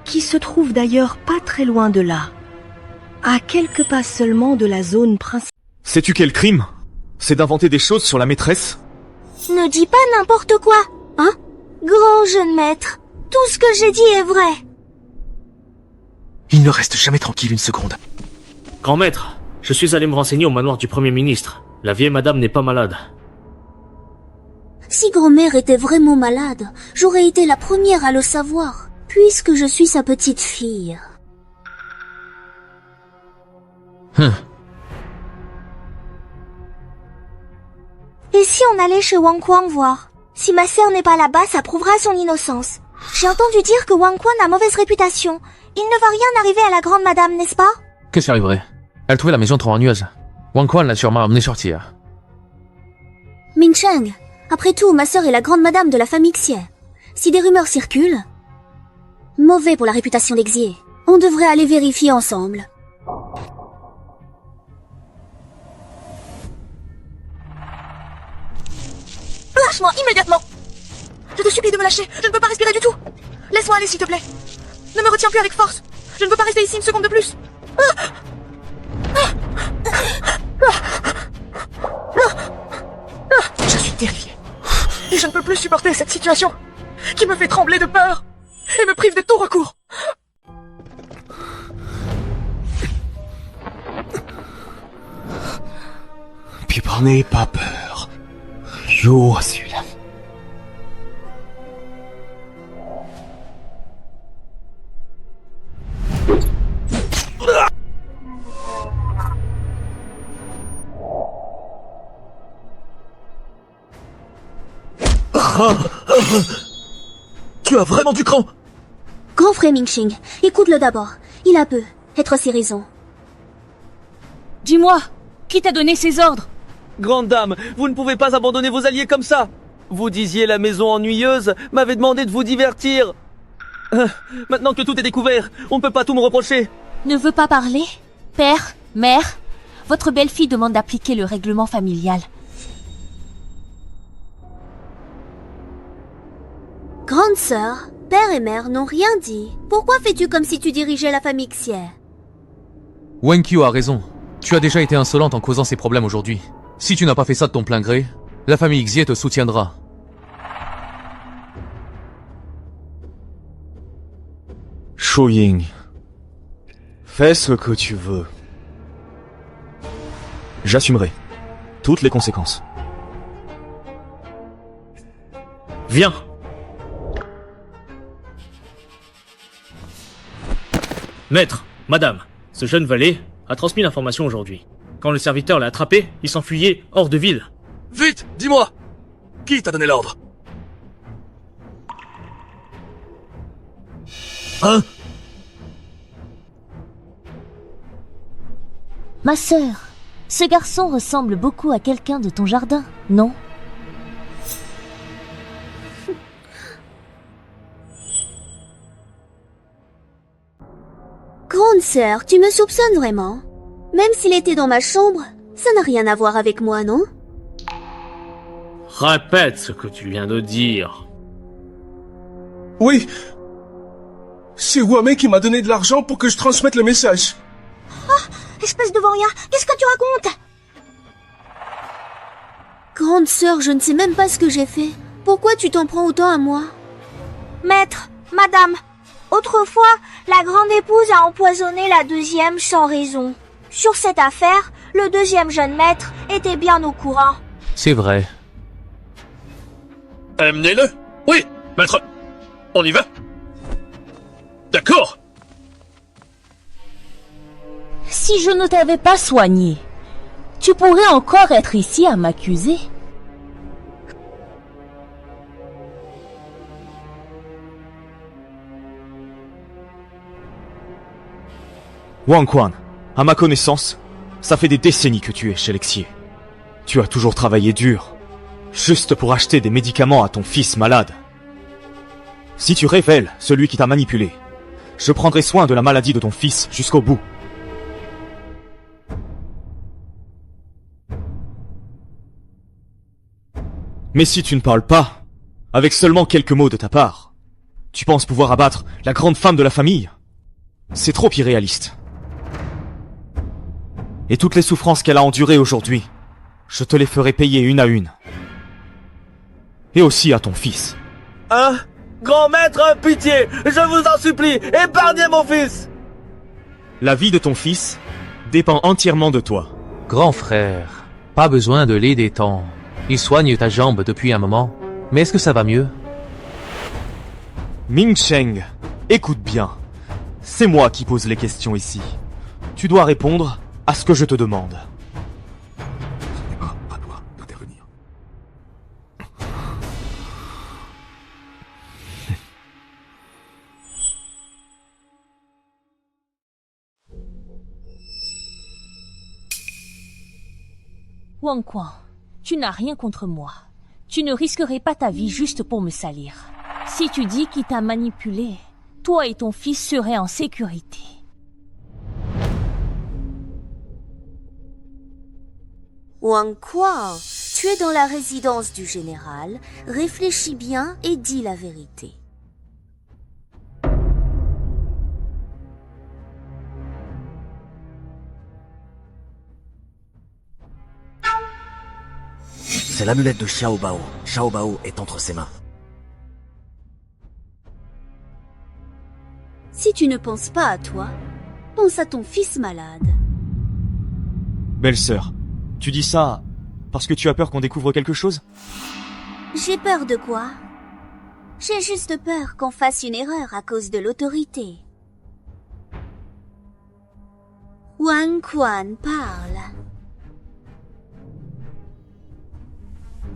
qui se trouve d'ailleurs pas très loin de là, à quelques pas seulement de la zone principale. Sais-tu quel crime? C'est d'inventer des choses sur la maîtresse? Ne dis pas n'importe quoi, hein? Grand jeune maître, tout ce que j'ai dit est vrai. Il ne reste jamais tranquille une seconde. Grand maître, je suis allé me renseigner au manoir du Premier ministre. La vieille madame n'est pas malade. Si grand-mère était vraiment malade, j'aurais été la première à le savoir, puisque je suis sa petite fille. Et si on allait chez Wang Quan voir? Si ma sœur n'est pas là-bas, ça prouvera son innocence. J'ai entendu dire que Wang Quan a mauvaise réputation. Il ne va rien arriver à la grande madame, n'est-ce pas? Qu'est-ce qui arriverait? Elle trouvait la maison trop ennuyeuse. Wang Quan l'a sûrement amenée sortir. Ming Cheng, après tout, ma sœur est la grande madame de la famille Xie. Si des rumeurs circulent, mauvais pour la réputation d'Exie. On devrait aller vérifier ensemble. Lâche-moi immédiatement! Je te supplie de me lâcher, je ne peux pas respirer du tout! Laisse-moi aller s'il te plaît! Ne me retiens plus avec force! Je ne peux pas rester ici une seconde de plus! Je suis terrifié. Et je ne peux plus supporter cette situation qui me fait trembler de peur et me prive de tout recours. N'aie pas peur. Yo, celui-là. Tu as vraiment du cran. Grand frère Mingxing, écoute-le d'abord. Il a peu être ses raisons. Dis-moi, qui t'a donné ces ordres? Grande dame, vous ne pouvez pas abandonner vos alliés comme ça. Vous disiez la maison ennuyeuse m'avait demandé de vous divertir. Maintenant que tout est découvert, on ne peut pas tout me reprocher. Ne veut pas parler? Père, mère, votre belle-fille demande d'appliquer le règlement familial. Grande sœur, père et mère n'ont rien dit. Pourquoi fais-tu comme si tu dirigeais la famille Xie? Wen Qiu a raison. Tu as déjà été insolente en causant ces problèmes aujourd'hui. Si tu n'as pas fait ça de ton plein gré, la famille Xie te soutiendra. Shu Ying, fais ce que tu veux. J'assumerai toutes les conséquences. Viens. Maître, madame, ce jeune valet a transmis l'information aujourd'hui. Quand le serviteur l'a attrapé, il s'enfuyait hors de ville. Vite, dis-moi! Qui t'a donné l'ordre? Hein? Ma sœur, ce garçon ressemble beaucoup à quelqu'un de ton jardin, non? Grande sœur, tu me soupçonnes vraiment? Même s'il était dans ma chambre, ça n'a rien à voir avec moi, non? Répète ce que tu viens de dire. Oui. C'est Wame qui m'a donné de l'argent pour que je transmette le message. Ah, espèce de vaurien, qu'est-ce que tu racontes? Grande sœur, je ne sais même pas ce que j'ai fait. Pourquoi tu t'en prends autant à moi? Maître, madame, autrefois, la grande épouse a empoisonné la deuxième sans raison. Sur cette affaire, le deuxième jeune maître était bien au courant. C'est vrai. Amenez-le. Oui, maître. On y va. D'accord. Si je ne t'avais pas soigné, tu pourrais encore être ici à m'accuser. Wang Quan, à ma connaissance, ça fait des décennies que tu es chez Lexier. Tu as toujours travaillé dur, juste pour acheter des médicaments à ton fils malade. Si tu révèles celui qui t'a manipulé, je prendrai soin de la maladie de ton fils jusqu'au bout. Mais si tu ne parles pas, avec seulement quelques mots de ta part, tu penses pouvoir abattre la grande femme de la famille? C'est trop irréaliste. Et toutes les souffrances qu'elle a endurées aujourd'hui, je te les ferai payer une à une. Et aussi à ton fils. Hein? Grand maître, pitié! Je vous en supplie, épargnez mon fils! La vie de ton fils dépend entièrement de toi. Grand frère, pas besoin de l'aider tant. Il soigne ta jambe depuis un moment. Mais est-ce que ça va mieux? Ming Cheng, écoute bien. C'est moi qui pose les questions ici. Tu dois répondre à ce que je te demande. Ce n'est pas à toi d'intervenir. Wang Quan, tu n'as rien contre moi. Tu ne risquerais pas ta vie juste pour me salir. Si tu dis qu'il t'a manipulé, toi et ton fils seraient en sécurité. Wang Quan, tu es dans la résidence du général, réfléchis bien et dis la vérité. C'est l'amulette de Xiao Bao. Xiao Bao est entre ses mains. Si tu ne penses pas à toi, pense à ton fils malade. Belle-sœur, tu dis ça parce que tu as peur qu'on découvre quelque chose? J'ai peur de quoi? J'ai juste peur qu'on fasse une erreur à cause de l'autorité. Wang Quan parle.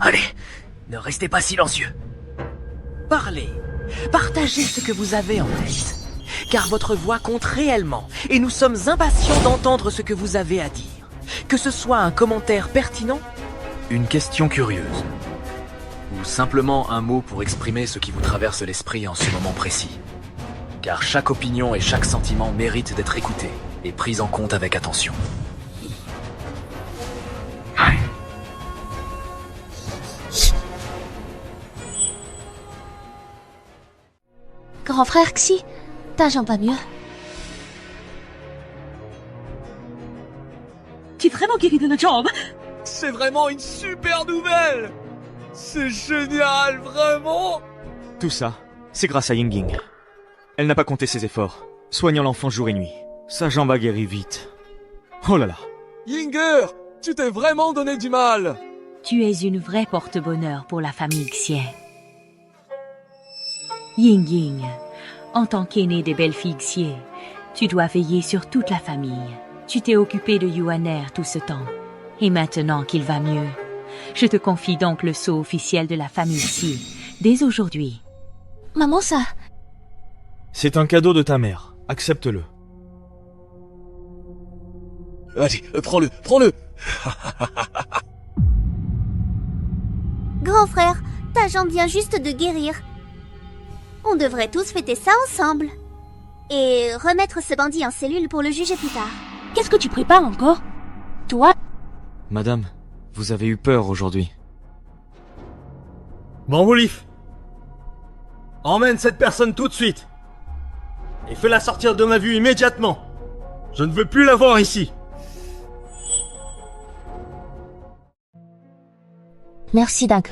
Allez, ne restez pas silencieux. Parlez, partagez ce que vous avez en tête. Car votre voix compte réellement, et nous sommes impatients d'entendre ce que vous avez à dire. Que ce soit un commentaire pertinent, une question curieuse, ou simplement un mot pour exprimer ce qui vous traverse l'esprit en ce moment précis. Car chaque opinion et chaque sentiment mérite d'être écouté et pris en compte avec attention. Grand frère Xi, ta jambe va mieux? Tu es vraiment guéri de notre jambe? C'est vraiment une super nouvelle! C'est génial, vraiment! Tout ça, c'est grâce à Yingying. Elle n'a pas compté ses efforts, soignant l'enfant jour et nuit. Sa jambe a guéri vite. Oh là là. Yinger, tu t'es vraiment donné du mal! Tu es une vraie porte-bonheur pour la famille Xie. Yingying, en tant qu'aîné des belles filles Xie, tu dois veiller sur toute la famille. Tu t'es occupé de Yuaner tout ce temps. Et maintenant qu'il va mieux, je te confie donc le sceau officiel de la famille Xie, dès aujourd'hui. Maman, ça... C'est un cadeau de ta mère. Accepte-le. Allez, prends-le, prends-le. Grand frère, ta jambe vient juste de guérir. On devrait tous fêter ça ensemble. Et remettre ce bandit en cellule pour le juger plus tard. Qu'est-ce que tu prépares encore? Toi? Madame, vous avez eu peur aujourd'hui. Bamboulif, emmène cette personne tout de suite. Et fais-la sortir de ma vue immédiatement. Je ne veux plus la voir ici. Merci, Dag.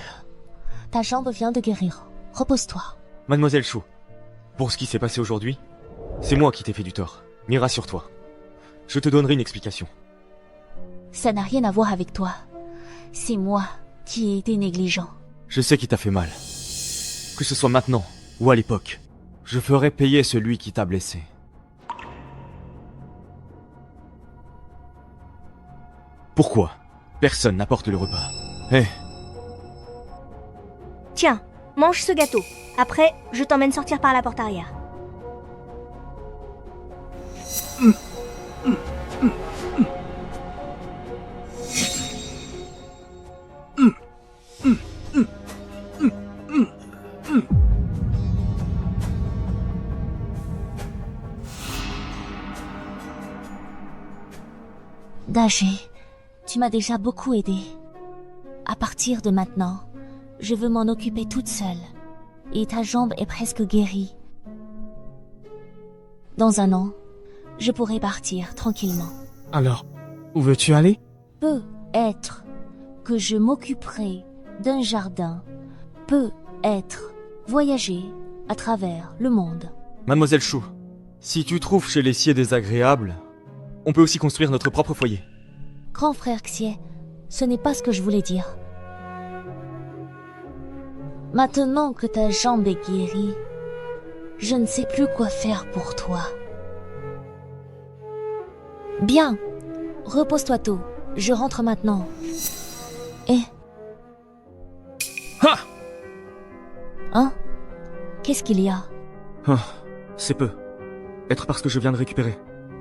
Ta jambe vient de guérir. Repose-toi. Mademoiselle Chou, pour ce qui s'est passé aujourd'hui, c'est moi qui t'ai fait du tort. Mais rassure-toi. Je te donnerai une explication. Ça n'a rien à voir avec toi. C'est moi qui ai été négligent. Je sais qui t'a fait mal. Que ce soit maintenant ou à l'époque, je ferai payer celui qui t'a blessé. Pourquoi personne n'apporte le repas? Hé, Tiens, mange ce gâteau. Après, je t'emmène sortir par la porte arrière. Dagé, tu m'as déjà beaucoup aidé. À partir de maintenant, je veux m'en occuper toute seule. Et ta jambe est presque guérie. Dans un an, je pourrai partir tranquillement. Alors, où veux-tu aller? Peut-être que je m'occuperai d'un jardin. Peut-être voyager à travers le monde. Mademoiselle Chou, si tu trouves chez les Xié désagréable, on peut aussi construire notre propre foyer. Grand frère Xié, ce n'est pas ce que je voulais dire. Maintenant que ta jambe est guérie, je ne sais plus quoi faire pour toi. Bien, repose-toi tôt. Je rentre maintenant. Et... Ha! Hein? Qu'est-ce qu'il y a? Oh, c'est peu. Être parce que je viens de récupérer.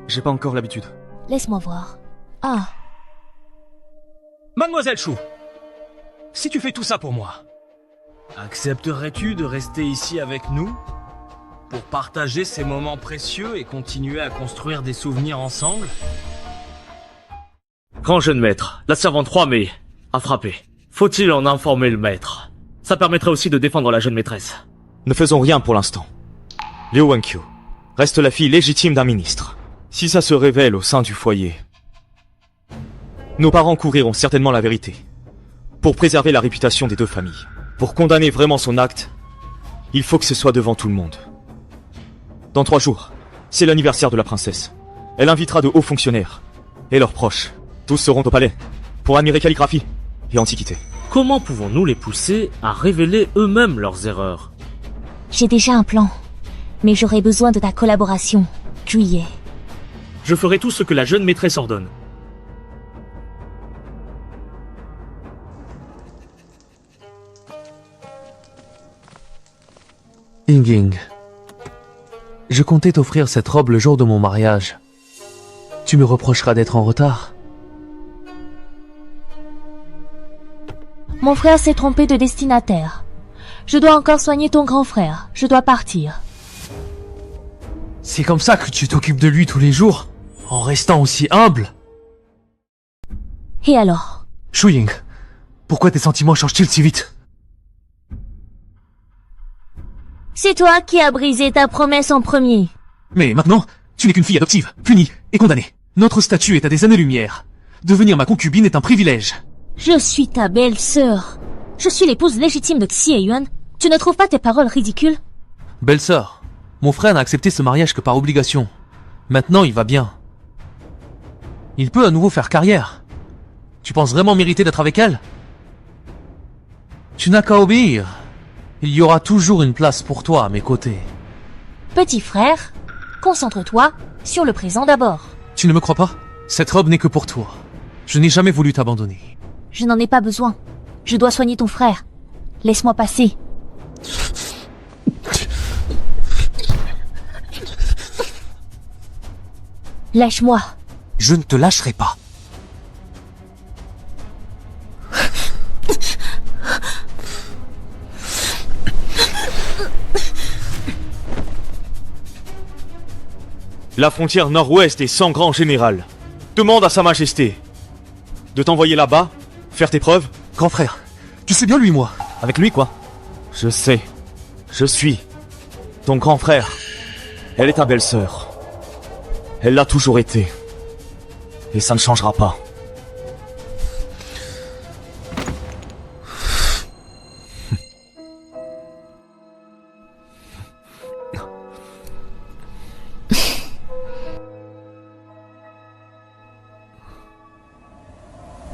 J'ai pas encore l'habitude. Laisse-moi voir. Ah. Mademoiselle Chou, si tu fais tout ça pour moi, accepterais-tu de rester ici avec nous pour partager ces moments précieux et continuer à construire des souvenirs ensemble? Grand jeune maître, la servante 3 mai a frappé. Faut-il en informer le maître? Ça permettrait aussi de défendre la jeune maîtresse. Ne faisons rien pour l'instant. Liu Wenqiu reste la fille légitime d'un ministre. Si ça se révèle au sein du foyer, nos parents couvriront certainement la vérité. Pour préserver la réputation des deux familles, pour condamner vraiment son acte, il faut que ce soit devant tout le monde. Dans 3 jours, c'est l'anniversaire de la princesse. Elle invitera de hauts fonctionnaires et leurs proches. Tous seront au palais pour admirer calligraphie et antiquité. Comment pouvons-nous les pousser à révéler eux-mêmes leurs erreurs? J'ai déjà un plan, mais j'aurai besoin de ta collaboration, Juillet. Je ferai tout ce que la jeune maîtresse ordonne. Ying, je comptais t'offrir cette robe le jour de mon mariage. Tu me reprocheras d'être en retard. Mon frère s'est trompé de destinataire. Je dois encore soigner ton grand frère. Je dois partir. C'est comme ça que tu t'occupes de lui tous les jours, en restant aussi humble? Et alors? Shu Ying, pourquoi tes sentiments changent-ils si vite? C'est toi qui as brisé ta promesse en premier. Mais maintenant, tu n'es qu'une fille adoptive, punie et condamnée. Notre statut est à des années-lumière. Devenir ma concubine est un privilège. Je suis ta belle-sœur. Je suis l'épouse légitime de Xie Yuan. Tu ne trouves pas tes paroles ridicules? Belle-sœur, mon frère n'a accepté ce mariage que par obligation. Maintenant, il va bien. Il peut à nouveau faire carrière. Tu penses vraiment mériter d'être avec elle? Tu n'as qu'à obéir. Il y aura toujours une place pour toi à mes côtés. Petit frère, concentre-toi sur le présent d'abord. Tu ne me crois pas? Cette robe n'est que pour toi. Je n'ai jamais voulu t'abandonner. Je n'en ai pas besoin. Je dois soigner ton frère. Laisse-moi passer. Lâche-moi. Je ne te lâcherai pas. La frontière nord-ouest est sans grand général. demande à Sa Majesté de t'envoyer là-bas, faire tes preuves. Grand frère, tu sais bien lui, moi. Avec lui, quoi? Je sais. Je suis ton grand frère. Elle est ta belle-sœur. Elle l'a toujours été. Et ça ne changera pas.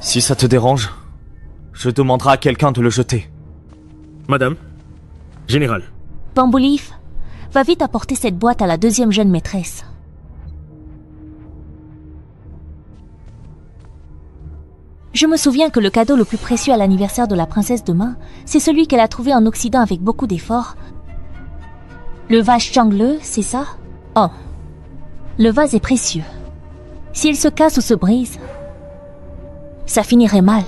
Si ça te dérange, je demanderai à quelqu'un de le jeter. Madame, Général. Bamboo Leaf, va vite apporter cette boîte à la deuxième jeune maîtresse. Je me souviens que le cadeau le plus précieux à l'anniversaire de la princesse demain, c'est celui qu'elle a trouvé en Occident avec beaucoup d'efforts. Le vase Changle, c'est ça? Oh. Le vase est précieux. S'il se casse ou se brise, ça finirait mal.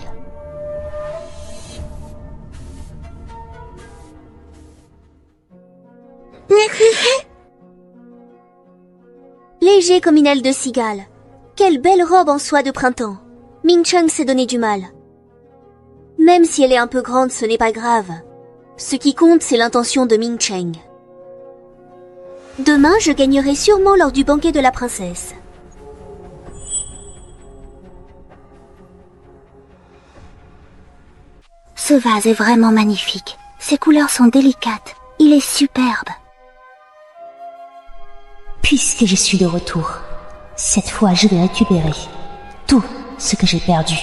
Léger comme une aile de cigale. Quelle belle robe en soie de printemps. Ming Cheng s'est donné du mal. Même si elle est un peu grande, ce n'est pas grave. Ce qui compte, c'est l'intention de Ming Cheng. Demain, je gagnerai sûrement lors du banquet de la princesse. Ce vase est vraiment magnifique. Ses couleurs sont délicates. Il est superbe. Puisque je suis de retour, cette fois je vais récupérer tout ce que j'ai perdu.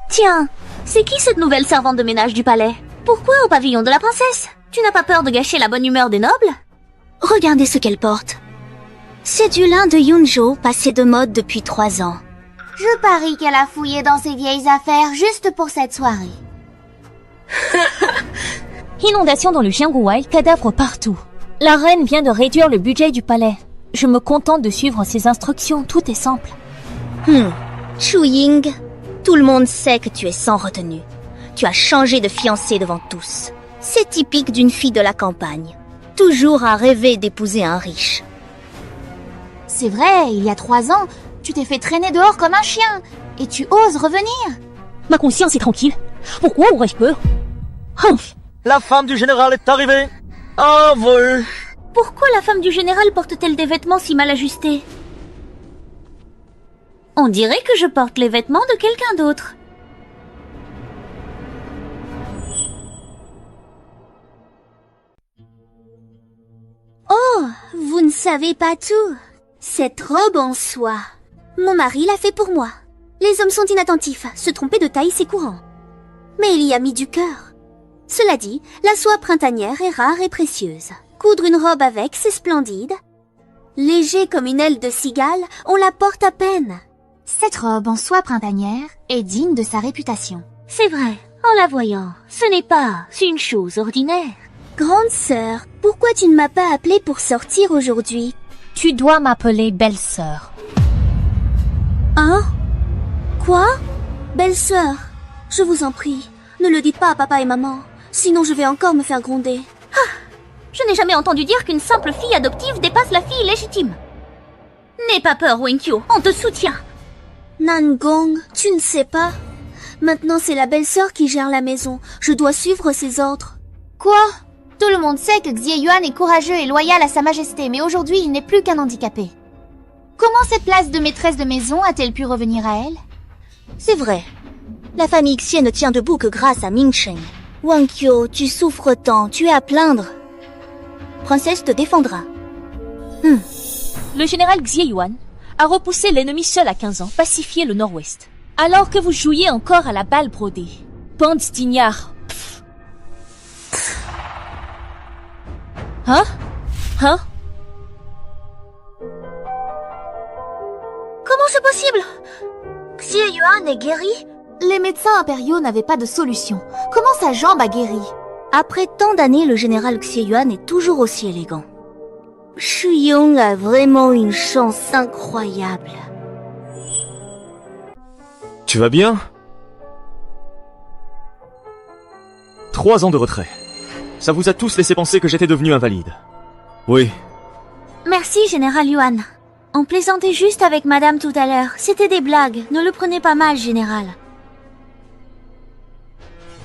Tiens, c'est qui cette nouvelle servante de ménage du palais? Pourquoi au pavillon de la princesse? Tu n'as pas peur de gâcher la bonne humeur des nobles? Regardez ce qu'elle porte. C'est du lin de Yunzhou, passé de mode depuis 3 ans. Je parie qu'elle a fouillé dans ses vieilles affaires juste pour cette soirée. Inondation dans le Jianghuai, cadavres partout. La reine vient de réduire le budget du palais. Je me contente de suivre ses instructions, tout est simple. Chu Ying, tout le monde sait que tu es sans retenue. Tu as changé de fiancé devant tous. C'est typique d'une fille de la campagne. Toujours à rêver d'épouser un riche. C'est vrai, il y a 3 ans, tu t'es fait traîner dehors comme un chien. Et tu oses revenir. Ma conscience est tranquille. Pourquoi aurais-je peur? La femme du général est arrivée. En vol. Pourquoi la femme du général porte-t-elle des vêtements si mal ajustés? On dirait que je porte les vêtements de quelqu'un d'autre. Oh, vous ne savez pas tout. Cette robe en soie. Mon mari l'a fait pour moi. Les hommes sont inattentifs, se tromper de taille c'est courant. Mais il y a mis du cœur. Cela dit, la soie printanière est rare et précieuse. Coudre une robe avec, c'est splendide. Léger comme une aile de cigale, on la porte à peine. Cette robe en soie printanière est digne de sa réputation. C'est vrai, en la voyant, ce n'est pas une chose ordinaire. Grande sœur, pourquoi tu ne m'as pas appelée pour sortir aujourd'hui? Tu dois m'appeler belle-sœur. Hein? Quoi? Belle-sœur, je vous en prie, ne le dites pas à papa et maman, sinon je vais encore me faire gronder. Je n'ai jamais entendu dire qu'une simple fille adoptive dépasse la fille légitime. N'aie pas peur, Wenkyo, on te soutient. Nangong, tu ne sais pas? Maintenant c'est la belle-sœur qui gère la maison, je dois suivre ses ordres. Quoi? Tout le monde sait que Xie Yuan est courageux et loyal à sa majesté, mais aujourd'hui il n'est plus qu'un handicapé. Comment cette place de maîtresse de maison a-t-elle pu revenir à elle? C'est vrai. La famille Xie ne tient debout que grâce à Ming Cheng. Wenkyo, tu souffres tant, tu es à plaindre. Princesse te défendra. Le général Xie Yuan a repoussé l'ennemi seul à 15 ans, pacifié le nord-ouest. Alors que vous jouiez encore à la balle brodée. Bande d'ignards. Hein? Comment c'est possible? Xie Yuan est guéri? Les médecins impériaux n'avaient pas de solution. Comment sa jambe a guéri? Après tant d'années, le général Xie Yuan est toujours aussi élégant. Shu Yong a vraiment une chance incroyable. Tu vas bien? 3 ans de retrait. Ça vous a tous laissé penser que j'étais devenu invalide. Oui. Merci, général Yuan. On plaisantait juste avec madame tout à l'heure. C'était des blagues. Ne le prenez pas mal, général.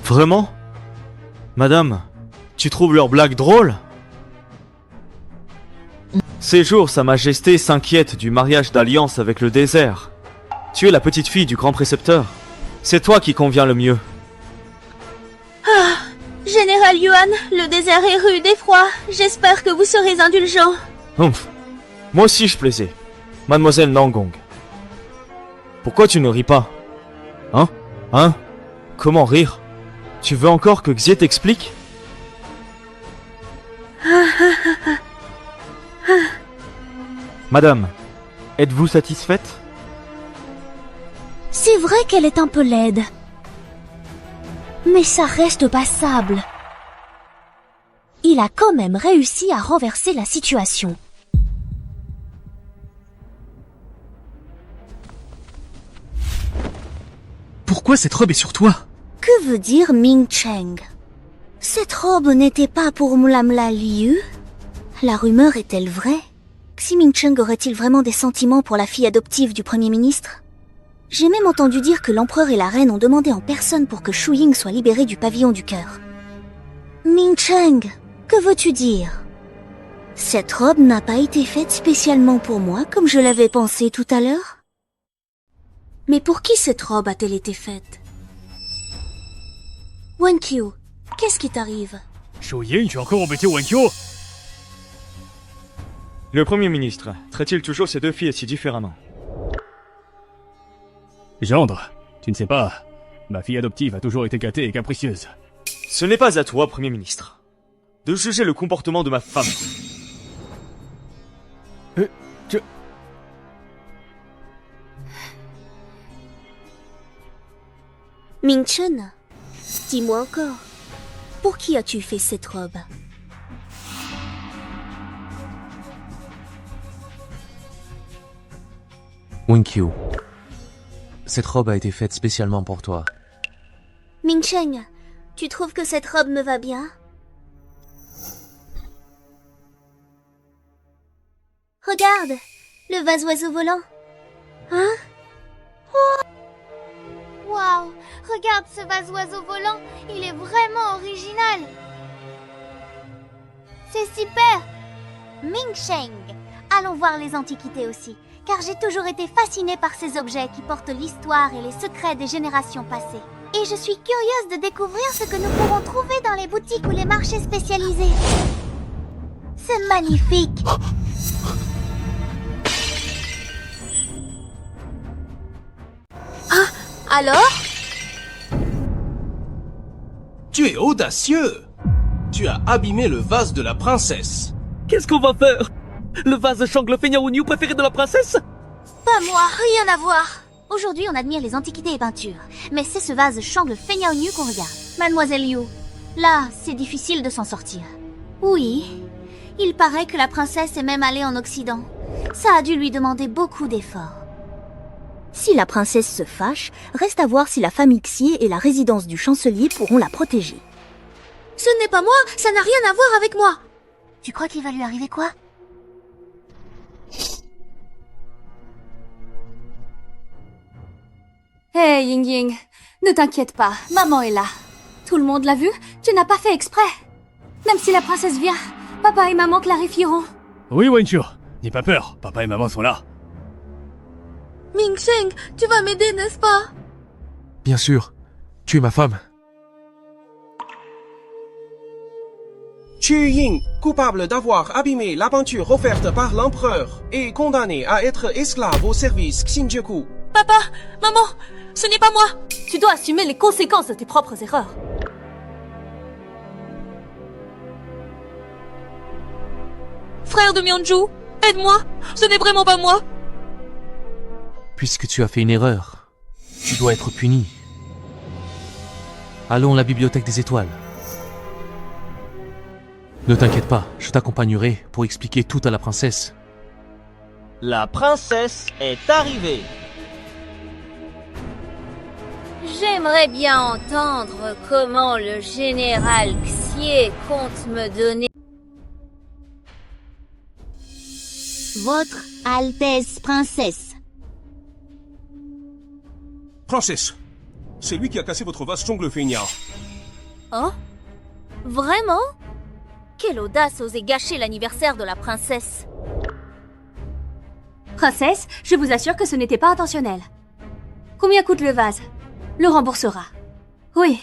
Vraiment? Madame, tu trouves leurs blagues drôles? Ces jours, Sa Majesté s'inquiète du mariage d'alliance avec le désert. Tu es la petite fille du grand précepteur. C'est toi qui convient le mieux. Ah, Général Yuan, le désert est rude et froid. J'espère que vous serez indulgent. Humph. Moi aussi je plaisais. Mademoiselle Nangong. Pourquoi tu ne ris pas? Hein? Comment rire? Tu veux encore que Xie t'explique? Madame, êtes-vous satisfaite? C'est vrai qu'elle est un peu laide. Mais ça reste passable. Il a quand même réussi à renverser la situation. Pourquoi cette robe est sur toi? Que veut dire Ming Cheng? Cette robe n'était pas pour Mlamla Liu? La rumeur est-elle vraie? Xi Mingcheng aurait-il vraiment des sentiments pour la fille adoptive du Premier ministre? J'ai même entendu dire que l'empereur et la reine ont demandé en personne pour que Shu Ying soit libérée du pavillon du cœur. Ming Cheng, que veux-tu dire? Cette robe n'a pas été faite spécialement pour moi, comme je l'avais pensé tout à l'heure? Mais pour qui cette robe a-t-elle été faite? Wen Qiu, qu'est-ce qui t'arrive? Shu Ying, tu as encore embêté Wen Qiu? Le Premier ministre traite-t-il toujours ses deux filles si différemment? Gendre, tu ne sais pas, ma fille adoptive a toujours été gâtée et capricieuse. Ce n'est pas à toi, Premier ministre, de juger le comportement de ma femme. Ming Chen, dis-moi encore, pour qui as-tu fait cette robe? Wen Qiu, cette robe a été faite spécialement pour toi. Ming Cheng, tu trouves que cette robe me va bien? Regarde, le vase oiseau volant. Hein? Waouh, regarde ce vase oiseau volant, il est vraiment original. C'est super. Ming Cheng, allons voir les antiquités aussi, car j'ai toujours été fascinée par ces objets qui portent l'histoire et les secrets des générations passées. Et je suis curieuse de découvrir ce que nous pourrons trouver dans les boutiques ou les marchés spécialisés. C'est magnifique. Ah, alors? Tu es audacieux! Tu as abîmé le vase de la princesse. Qu'est-ce qu'on va faire? Le vase Shang Feignao Niu préféré de la princesse? Pas moi, rien à voir. Aujourd'hui, on admire les antiquités et peintures. Mais c'est ce vase Shang Feignao Niu qu'on regarde. Mademoiselle Liu, là, c'est difficile de s'en sortir. Oui, il paraît que la princesse est même allée en Occident. Ça a dû lui demander beaucoup d'efforts. Si la princesse se fâche, reste à voir si la famille Xie et la résidence du chancelier pourront la protéger. Ce n'est pas moi, ça n'a rien à voir avec moi. Tu crois qu'il va lui arriver quoi? Hé, Ying Ying, ne t'inquiète pas, maman est là. Tout le monde l'a vu, tu n'as pas fait exprès. Même si la princesse vient, papa et maman clarifieront. Oui, Wen Qiu, n'aie pas peur, papa et maman sont là. Ming Cheng, tu vas m'aider, n'est-ce pas? Bien sûr, tu es ma femme. Shu Ying, coupable d'avoir abîmé la peinture offerte par l'empereur et condamné à être esclave au service Xinjiaku. Papa, maman, ce n'est pas moi. Tu dois assumer les conséquences de tes propres erreurs. Frère de Mianzhu, aide-moi, ce n'est vraiment pas moi. Puisque tu as fait une erreur, tu dois être puni. Allons à la bibliothèque des étoiles. Ne t'inquiète pas, je t'accompagnerai pour expliquer tout à la princesse. La princesse est arrivée. J'aimerais bien entendre comment le général Xie compte me donner... Votre Altesse Princesse. Princesse, c'est lui qui a cassé votre vase jongle feignard. Oh? Vraiment? Quelle audace oser gâcher l'anniversaire de la princesse. Princesse, je vous assure que ce n'était pas intentionnel. Combien coûte le vase? Le remboursera. Oui.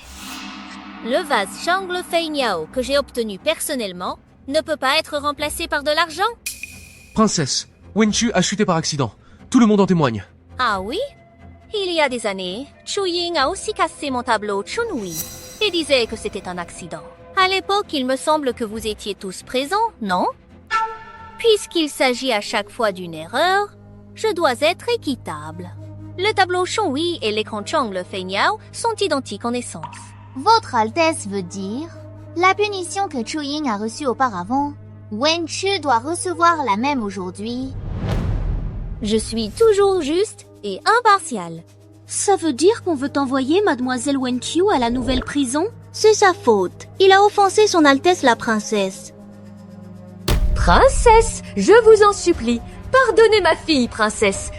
Le vase Changle Fei Niao que j'ai obtenu personnellement ne peut pas être remplacé par de l'argent? Princesse, Wenchu a chuté par accident. Tout le monde en témoigne. Ah oui? Il y a des années, Chu Ying a aussi cassé mon tableau Chunhui et disait que c'était un accident. À l'époque, il me semble que vous étiez tous présents, non? Puisqu'il s'agit à chaque fois d'une erreur, je dois être équitable. Le tableau Chunhui et l'écran Changle Fei Niao sont identiques en essence. Votre Altesse veut dire, la punition que Chu Ying a reçue auparavant, Wenchu doit recevoir la même aujourd'hui. Je suis toujours juste et impartial. Ça veut dire qu'on veut envoyer Mademoiselle Wenqiu à la nouvelle prison? C'est sa faute. Il a offensé son Altesse la princesse. Princesse, je vous en supplie, pardonnez ma fille, princesse.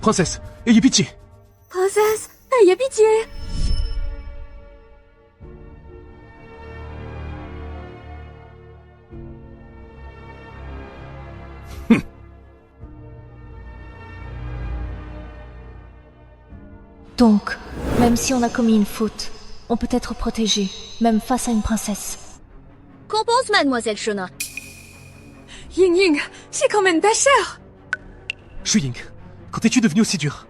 Princesse, ayez pitié. Princesse, ayez pitié. Donc, même si on a commis une faute, on peut être protégé, même face à une princesse. Qu'en pense Mademoiselle Shona? Ying, c'est quand même ta sœur. Shu Ying, quand es-tu devenu aussi dur?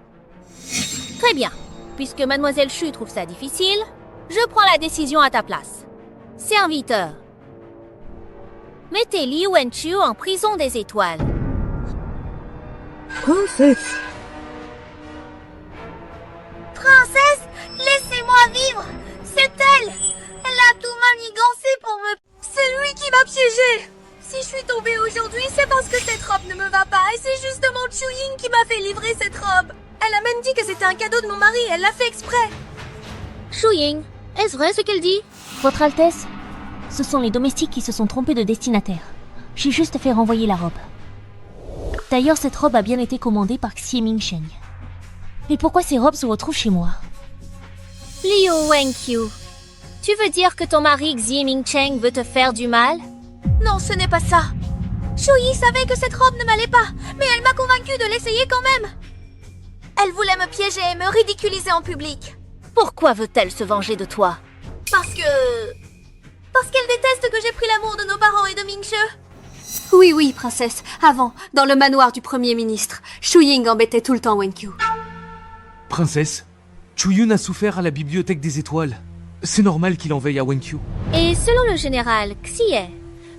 Très bien. Puisque Mademoiselle Shu trouve ça difficile, je prends la décision à ta place. Serviteur, mettez Liu Wenqiu en prison des étoiles. Princesse. Princesse, laissez-moi vivre. C'est elle. Elle a tout manigancé pour me... C'est lui qui m'a piégée. Si je suis tombée aujourd'hui, c'est parce que cette robe ne me va pas. Et c'est justement Chu Ying qui m'a fait livrer cette robe. Elle a même dit que c'était un cadeau de mon mari. Elle l'a fait exprès. Chu Ying, est-ce vrai ce qu'elle dit? Votre Altesse, ce sont les domestiques qui se sont trompés de destinataire. J'ai juste fait renvoyer la robe. D'ailleurs, cette robe a bien été commandée par Xie Mingsheng. Mais pourquoi ces robes se retrouvent chez moi? Liu Wenqiu, tu veux dire que ton mari Xie Mingsheng veut te faire du mal? Non, ce n'est pas ça. Chu Yi savait que cette robe ne m'allait pas, mais elle m'a convaincue de l'essayer quand même. Elle voulait me piéger et me ridiculiser en public. Pourquoi veut-elle se venger de toi? Parce qu'elle déteste que j'ai pris l'amour de nos parents et de Mingche. Oui, princesse. Avant, dans le manoir du Premier ministre, Chu Ying embêtait tout le temps Wenqiu. Princesse, Chu Yun a souffert à la bibliothèque des étoiles. C'est normal qu'il en veille à Wenqiu. Et selon le général Xie,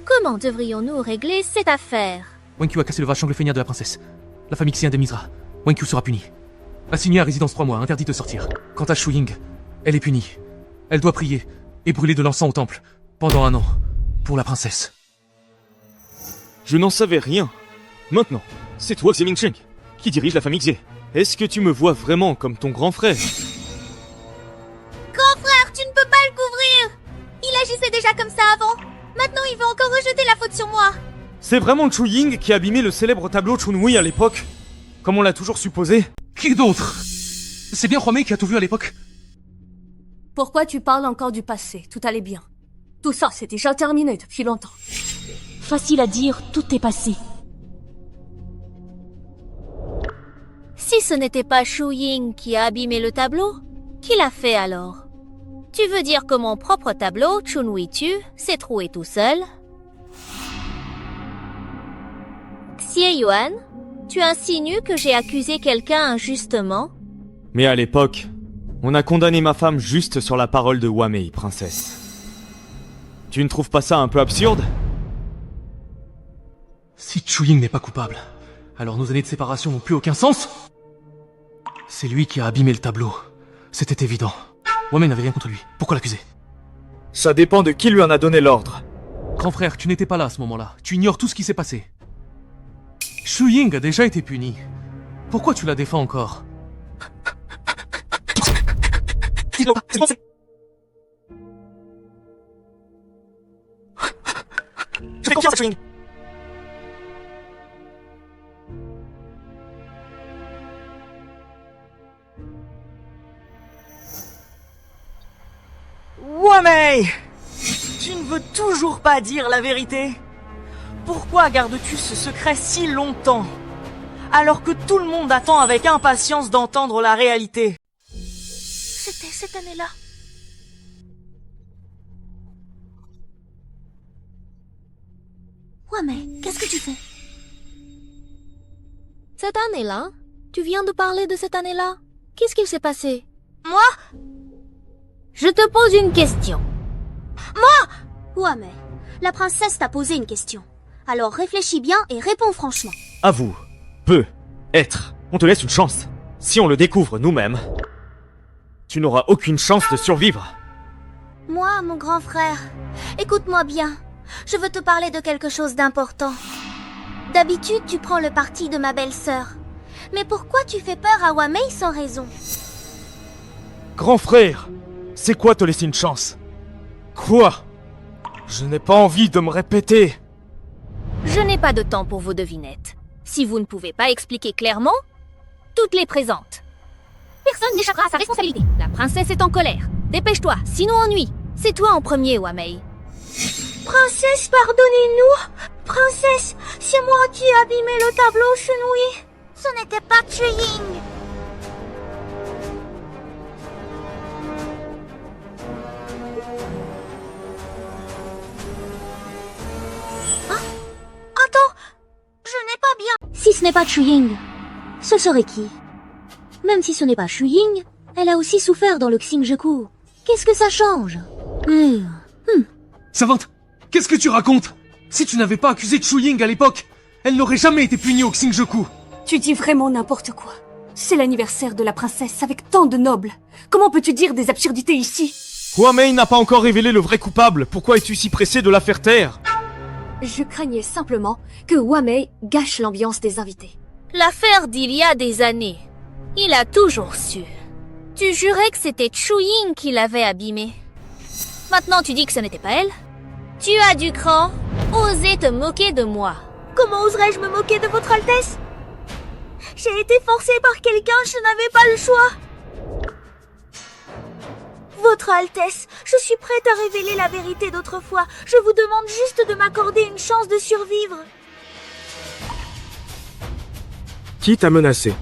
comment devrions-nous régler cette affaire? Wenqiu a cassé le vase Changle feignard de la princesse. La famille Xie indemnisera. Wenqiu sera punie. Assigné à résidence 3 mois, interdit de sortir. Quant à Chu Ying, elle est punie. Elle doit prier et brûler de l'encens au temple pendant 1 an pour la princesse. Je n'en savais rien. Maintenant, c'est toi, Xie Mingsheng, qui dirige la famille Xie. Est-ce que tu me vois vraiment comme ton grand frère? Grand frère, tu ne peux pas le couvrir. Il agissait déjà comme ça avant. Maintenant, il veut encore rejeter la faute sur moi. C'est vraiment Chu Ying qui a abîmé le célèbre tableau Chunhui à l'époque, comme on l'a toujours supposé? Qui d'autre? C'est bien Huamei qui a tout vu à l'époque. Pourquoi tu parles encore du passé? Tout allait bien. Tout ça, c'est déjà terminé depuis longtemps. Facile à dire, tout est passé. Si ce n'était pas Chu Ying qui a abîmé le tableau, qui l'a fait alors? Tu veux dire que mon propre tableau, Chunhui Tu, s'est troué tout seul? Xie Yuan, tu insinues que j'ai accusé quelqu'un injustement? Mais à l'époque, on a condamné ma femme juste sur la parole de Huamei, princesse. Tu ne trouves pas ça un peu absurde? Si Chu Ying n'est pas coupable, alors nos années de séparation n'ont plus aucun sens? C'est lui qui a abîmé le tableau. C'était évident. Huamei n'avait rien contre lui. Pourquoi l'accuser? Ça dépend de qui lui en a donné l'ordre. Grand frère, tu n'étais pas là à ce moment-là. Tu ignores tout ce qui s'est passé. Chu Ying a déjà été puni. Pourquoi tu la défends encore? fais confiance à Chewing. Wamei! Tu ne veux toujours pas dire la vérité? Pourquoi gardes-tu ce secret si longtemps? Alors que tout le monde attend avec impatience d'entendre la réalité. C'était cette année-là. Wamei, qu'est-ce que tu fais? Cette année-là? Tu viens de parler de cette année-là? Qu'est-ce qui s'est passé? Moi? Je te pose une question. Moi? Wamei, la princesse t'a posé une question. Alors réfléchis bien et réponds franchement. Avoue, peut être. On te laisse une chance. Si on le découvre nous-mêmes, tu n'auras aucune chance de survivre. Moi, mon grand frère, écoute-moi bien. Je veux te parler de quelque chose d'important. D'habitude, tu prends le parti de ma belle-sœur. Mais pourquoi tu fais peur à Wamei sans raison? Grand frère, c'est quoi te laisser une chance? Quoi? Je n'ai pas envie de me répéter. Je n'ai pas de temps pour vos devinettes. Si vous ne pouvez pas expliquer clairement, toutes les présentes. Personne n'échappera à sa responsabilité. La princesse est en colère. Dépêche-toi, sinon ennui. C'est toi en premier, Wamei. Princesse, pardonnez-nous. Princesse, c'est moi qui ai abîmé le tableau, Chun-Li. Ce n'était pas Chewing. Attends, je n'ai pas bien... Si ce n'est pas Chewing, ce serait qui? Même si ce n'est pas Chewing, elle a aussi souffert dans le Xingjiku. Qu'est-ce que ça change? Savante, qu'est-ce que tu racontes? Si tu n'avais pas accusé Chewing à l'époque, elle n'aurait jamais été punie au Xingjiku. Tu dis vraiment n'importe quoi. C'est l'anniversaire de la princesse avec tant de nobles. Comment peux-tu dire des absurdités ici? Wamei n'a pas encore révélé le vrai coupable. Pourquoi es-tu si pressé de la faire taire? Je craignais simplement que Wamei gâche l'ambiance des invités. L'affaire d'il y a des années. Il a toujours su. Tu jurais que c'était Chewing qui l'avait abîmée. Maintenant tu dis que ce n'était pas elle? Tu as du cran? Oser te moquer de moi. Comment oserais-je me moquer de votre Altesse? J'ai été forcée par quelqu'un, je n'avais pas le choix. Votre Altesse, je suis prête à révéler la vérité d'autrefois. Je vous demande juste de m'accorder une chance de survivre. Qui t'a menacé?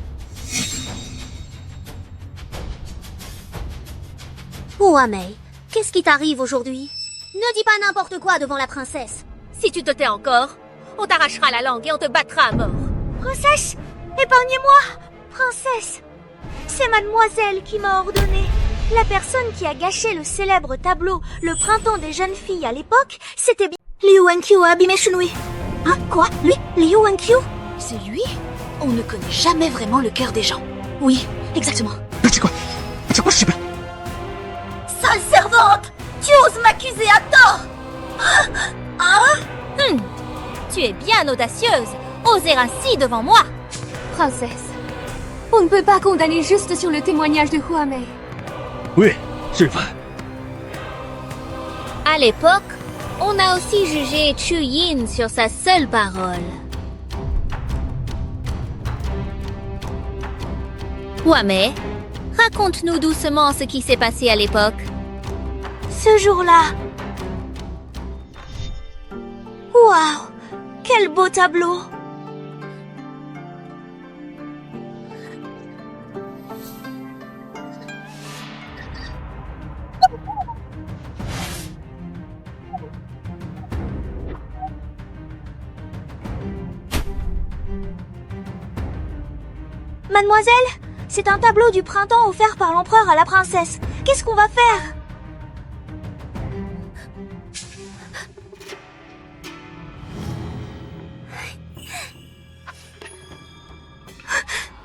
Wamei, qu'est-ce qui t'arrive aujourd'hui? Ne dis pas n'importe quoi devant la princesse. Si tu te tais encore, on t'arrachera la langue et on te battra à mort. Princesse, épargnez-moi. Princesse, c'est mademoiselle qui m'a ordonné. La personne qui a gâché le célèbre tableau Le printemps des jeunes filles à l'époque, c'était bien... Liu Wenkyu a abîmé Chun-Li. Hein, quoi? Lui? Liu Wenkyu? C'est lui? On ne connaît jamais vraiment le cœur des gens. Oui, exactement. C'est quoi? Je sais pas. Sale servante! Tu oses m'accuser à tort! Tu es bien audacieuse. Oser ainsi devant moi. Princesse, on ne peut pas condamner juste sur le témoignage de Wamei. Oui, c'est vrai. À l'époque, on a aussi jugé Chuyin sur sa seule parole. Wamei, raconte-nous doucement ce qui s'est passé à l'époque. Ce jour-là... Waouh! Quel beau tableau! Mademoiselle, c'est un tableau du printemps offert par l'empereur à la princesse. Qu'est-ce qu'on va faire?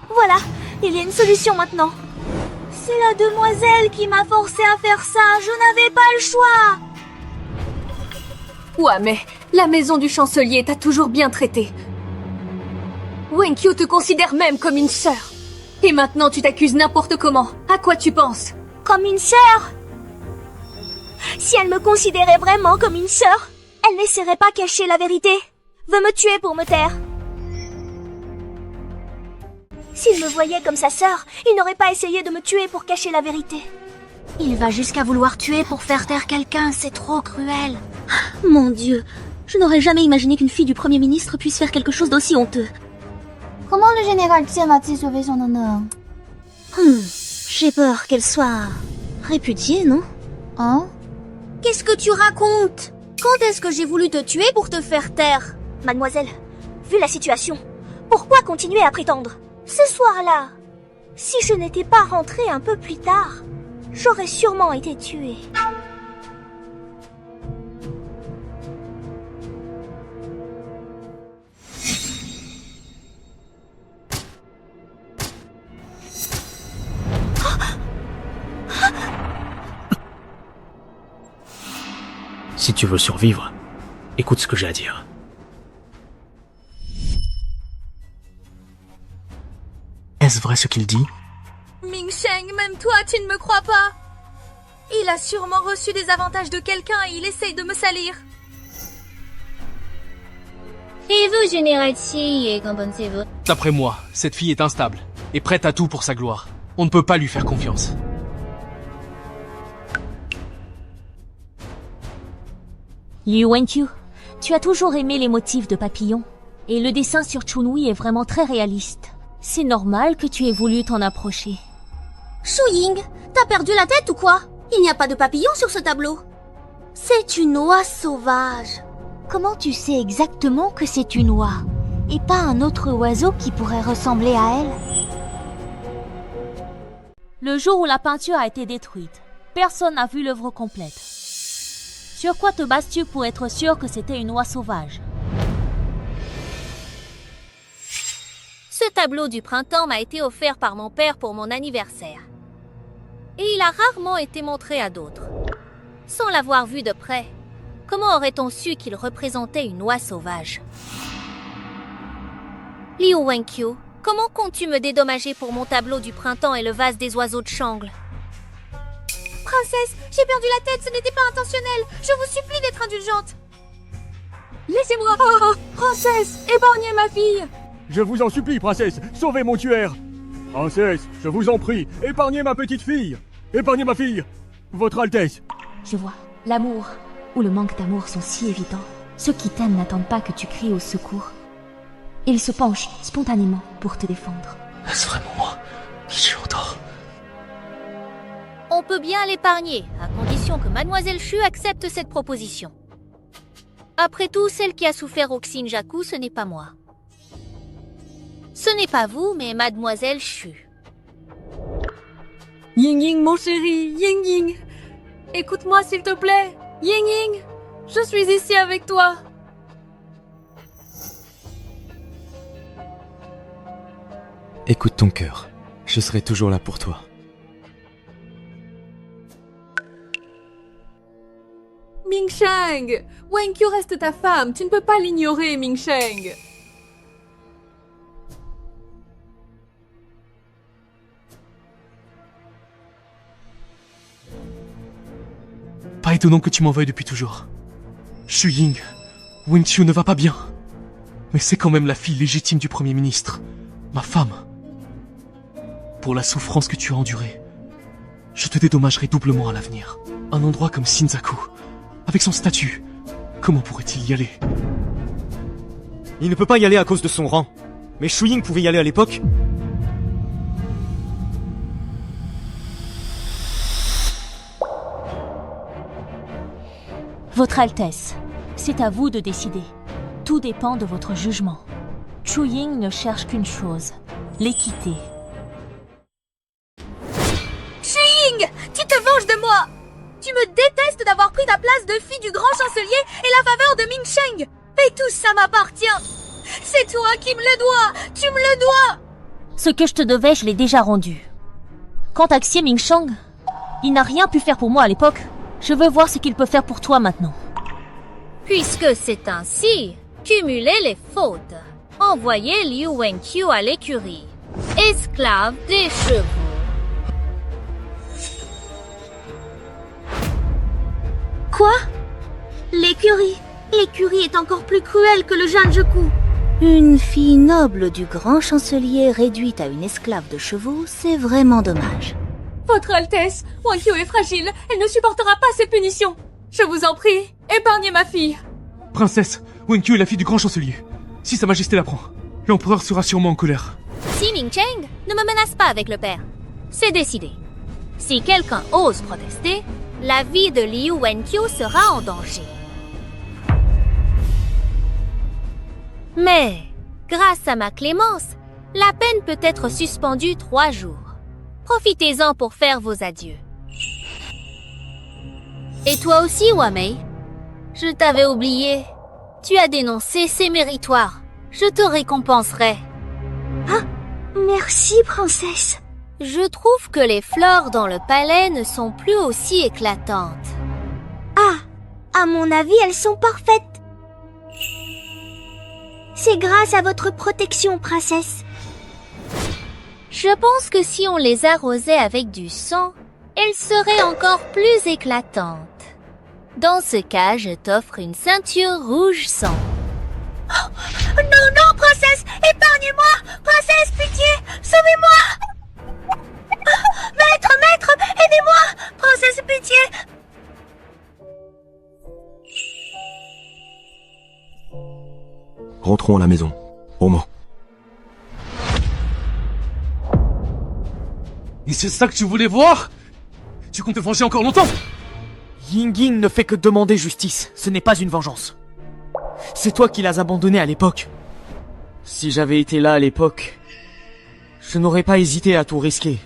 Voilà, il y a une solution maintenant. C'est la demoiselle qui m'a forcé à faire ça, je n'avais pas le choix. Wamei, la maison du chancelier t'a toujours bien traité. Wenkyu te considère même comme une sœur. Et maintenant tu t'accuses n'importe comment. À quoi tu penses? Comme une sœur? Si elle me considérait vraiment comme une sœur, Elle n'essaierait pas cacher la vérité. Veut me tuer pour me taire. S'il me voyait comme sa sœur, il n'aurait pas essayé de me tuer pour cacher la vérité. Il va jusqu'à vouloir tuer pour faire taire quelqu'un, c'est trop cruel. Mon Dieu, je n'aurais jamais imaginé qu'une fille du Premier ministre puisse faire quelque chose d'aussi honteux. Comment le général Xie va-t-il sauver son honneur? J'ai peur qu'elle soit répudiée, non? Hein? Qu'est-ce que tu racontes? Quand est-ce que j'ai voulu te tuer pour te faire taire? Mademoiselle, vu la situation, pourquoi continuer à prétendre? Ce soir-là, si je n'étais pas rentrée un peu plus tard, j'aurais sûrement été tuée. Si tu veux survivre, écoute ce que j'ai à dire. Est-ce vrai ce qu'il dit? Mingsheng, même toi, tu ne me crois pas. Il a sûrement reçu des avantages de quelqu'un et il essaye de me salir. Et vous, général Xie, qu'en pensez-vous? D'après moi, cette fille est instable et prête à tout pour sa gloire. On ne peut pas lui faire confiance. Liu Wenqiu, tu as toujours aimé les motifs de papillons. Et le dessin sur Chunhui est vraiment très réaliste. C'est normal que tu aies voulu t'en approcher. Shu Ying, t'as perdu la tête ou quoi? Il n'y a pas de papillon sur ce tableau. C'est une oie sauvage. Comment tu sais exactement que c'est une oie et pas un autre oiseau qui pourrait ressembler à elle? Le jour où la peinture a été détruite, personne n'a vu l'œuvre complète. Sur quoi te bases-tu pour être sûr que c'était une oie sauvage? Ce tableau du printemps m'a été offert par mon père pour mon anniversaire. Et il a rarement été montré à d'autres. Sans l'avoir vu de près, comment aurait-on su qu'il représentait une oie sauvage? Liu Wenqiu, comment comptes-tu me dédommager pour mon tableau du printemps et le vase des oiseaux de Shangl? Princesse, j'ai perdu la tête, ce n'était pas intentionnel. Je vous supplie d'être indulgente. Laissez-moi. Oh, princesse, épargnez ma fille. Je vous en supplie, princesse, sauvez mon tueur. Princesse, je vous en prie, épargnez ma petite fille. Épargnez ma fille. Votre Altesse. Je vois, l'amour ou le manque d'amour sont si évidents. Ceux qui t'aiment n'attendent pas que tu cries au secours. Ils se penchent spontanément pour te défendre. Est-ce vraiment moi qui suis en tort? On peut bien l'épargner, à condition que Mademoiselle Shu accepte cette proposition. Après tout, celle qui a souffert au Xinjaku, ce n'est pas moi. Ce n'est pas vous, mais Mademoiselle Shu. Ying-Ying, mon chéri, Ying-Ying. Écoute-moi, s'il te plaît. Ying-Ying, je suis ici avec toi. Écoute ton cœur. Je serai toujours là pour toi. Mingsheng, Wenqiu reste ta femme. Tu ne peux pas l'ignorer, Mingsheng. Pas étonnant que tu m'en veuilles depuis toujours. Shu Ying, Wenqiu ne va pas bien. Mais c'est quand même la fille légitime du Premier ministre. Ma femme. Pour la souffrance que tu as endurée, je te dédommagerai doublement à l'avenir. Un endroit comme Shinzaku, avec son statut, comment pourrait-il y aller? Il ne peut pas y aller à cause de son rang. Mais Shu Ying pouvait y aller à l'époque. Votre Altesse, c'est à vous de décider. Tout dépend de votre jugement. Shu Ying ne cherche qu'une chose, l'équité. Shu Ying, tu te venges de moi. Tu me détestes d'avoir pris ta place de fille du grand chancelier et la faveur de Mingsheng. Et tout ça m'appartient. C'est toi qui me le dois. Tu me le dois. Ce que je te devais, je l'ai déjà rendu. Quant à Xie Mingsheng, il n'a rien pu faire pour moi à l'époque. Je veux voir ce qu'il peut faire pour toi maintenant. Puisque c'est ainsi, cumulez les fautes. Envoyez Liu Wenqiu à l'écurie. Esclave des chevaux. Quoi? L'écurie? écurie est encore plus cruelle que le Janjuku. Une fille noble du grand chancelier réduite à une esclave de chevaux, c'est vraiment dommage. Votre Altesse, Wankyo est fragile. Elle ne supportera pas ces punitions. Je vous en prie, épargnez ma fille. Princesse, Wenkyu est la fille du grand chancelier. Si Sa Majesté l'apprend, l'empereur sera sûrement en colère. Si Ming-Cheng, ne me menace pas avec le père. C'est décidé. Si quelqu'un ose protester, la vie de Liu Wenkyu sera en danger. Mais, grâce à ma clémence, la peine peut être suspendue 3 jours. Profitez-en pour faire vos adieux. Et toi aussi, Wamei. Je t'avais oublié. Tu as dénoncé, c'est méritoire. Je te récompenserai. Ah, merci, princesse. Je trouve que les fleurs dans le palais ne sont plus aussi éclatantes. Ah, à mon avis, elles sont parfaites. C'est grâce à votre protection, princesse. Je pense que si on les arrosait avec du sang, elles seraient encore plus éclatantes. Dans ce cas, je t'offre une ceinture rouge sang. Oh, non, non, princesse, épargnez-moi. Princesse, pitié, sauvez-moi. Maître, aidez-moi. Princesse, pitié. Rentrons à la maison. Romo. Et c'est ça que tu voulais voir? Tu comptes te venger encore longtemps? Yingying ne fait que demander justice, ce n'est pas une vengeance. C'est toi qui l'as abandonné à l'époque. Si j'avais été là à l'époque, je n'aurais pas hésité à tout risquer.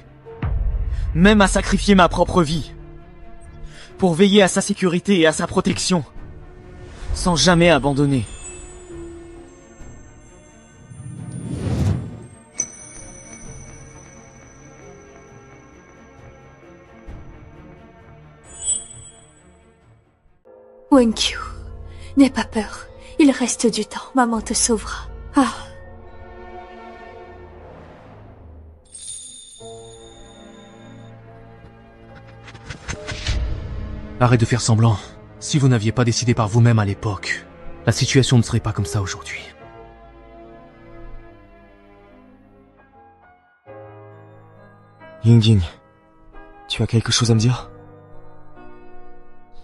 Même à sacrifier ma propre vie. Pour veiller à sa sécurité et à sa protection. Sans jamais abandonner. Wenkyu, n'aie pas peur. Il reste du temps. Maman te sauvera. Ah. Arrête de faire semblant. Si vous n'aviez pas décidé par vous-même à l'époque, la situation ne serait pas comme ça aujourd'hui. Yingying, tu as quelque chose à me dire?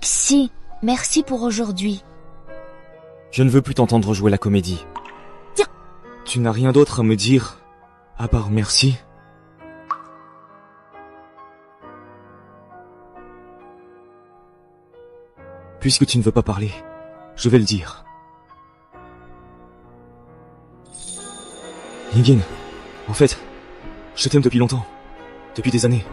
Si, merci pour aujourd'hui. Je ne veux plus t'entendre jouer la comédie. Tiens. Tu n'as rien d'autre à me dire, à part merci? Puisque tu ne veux pas parler, je vais le dire. Yingying, en fait, je t'aime depuis longtemps. Depuis des années.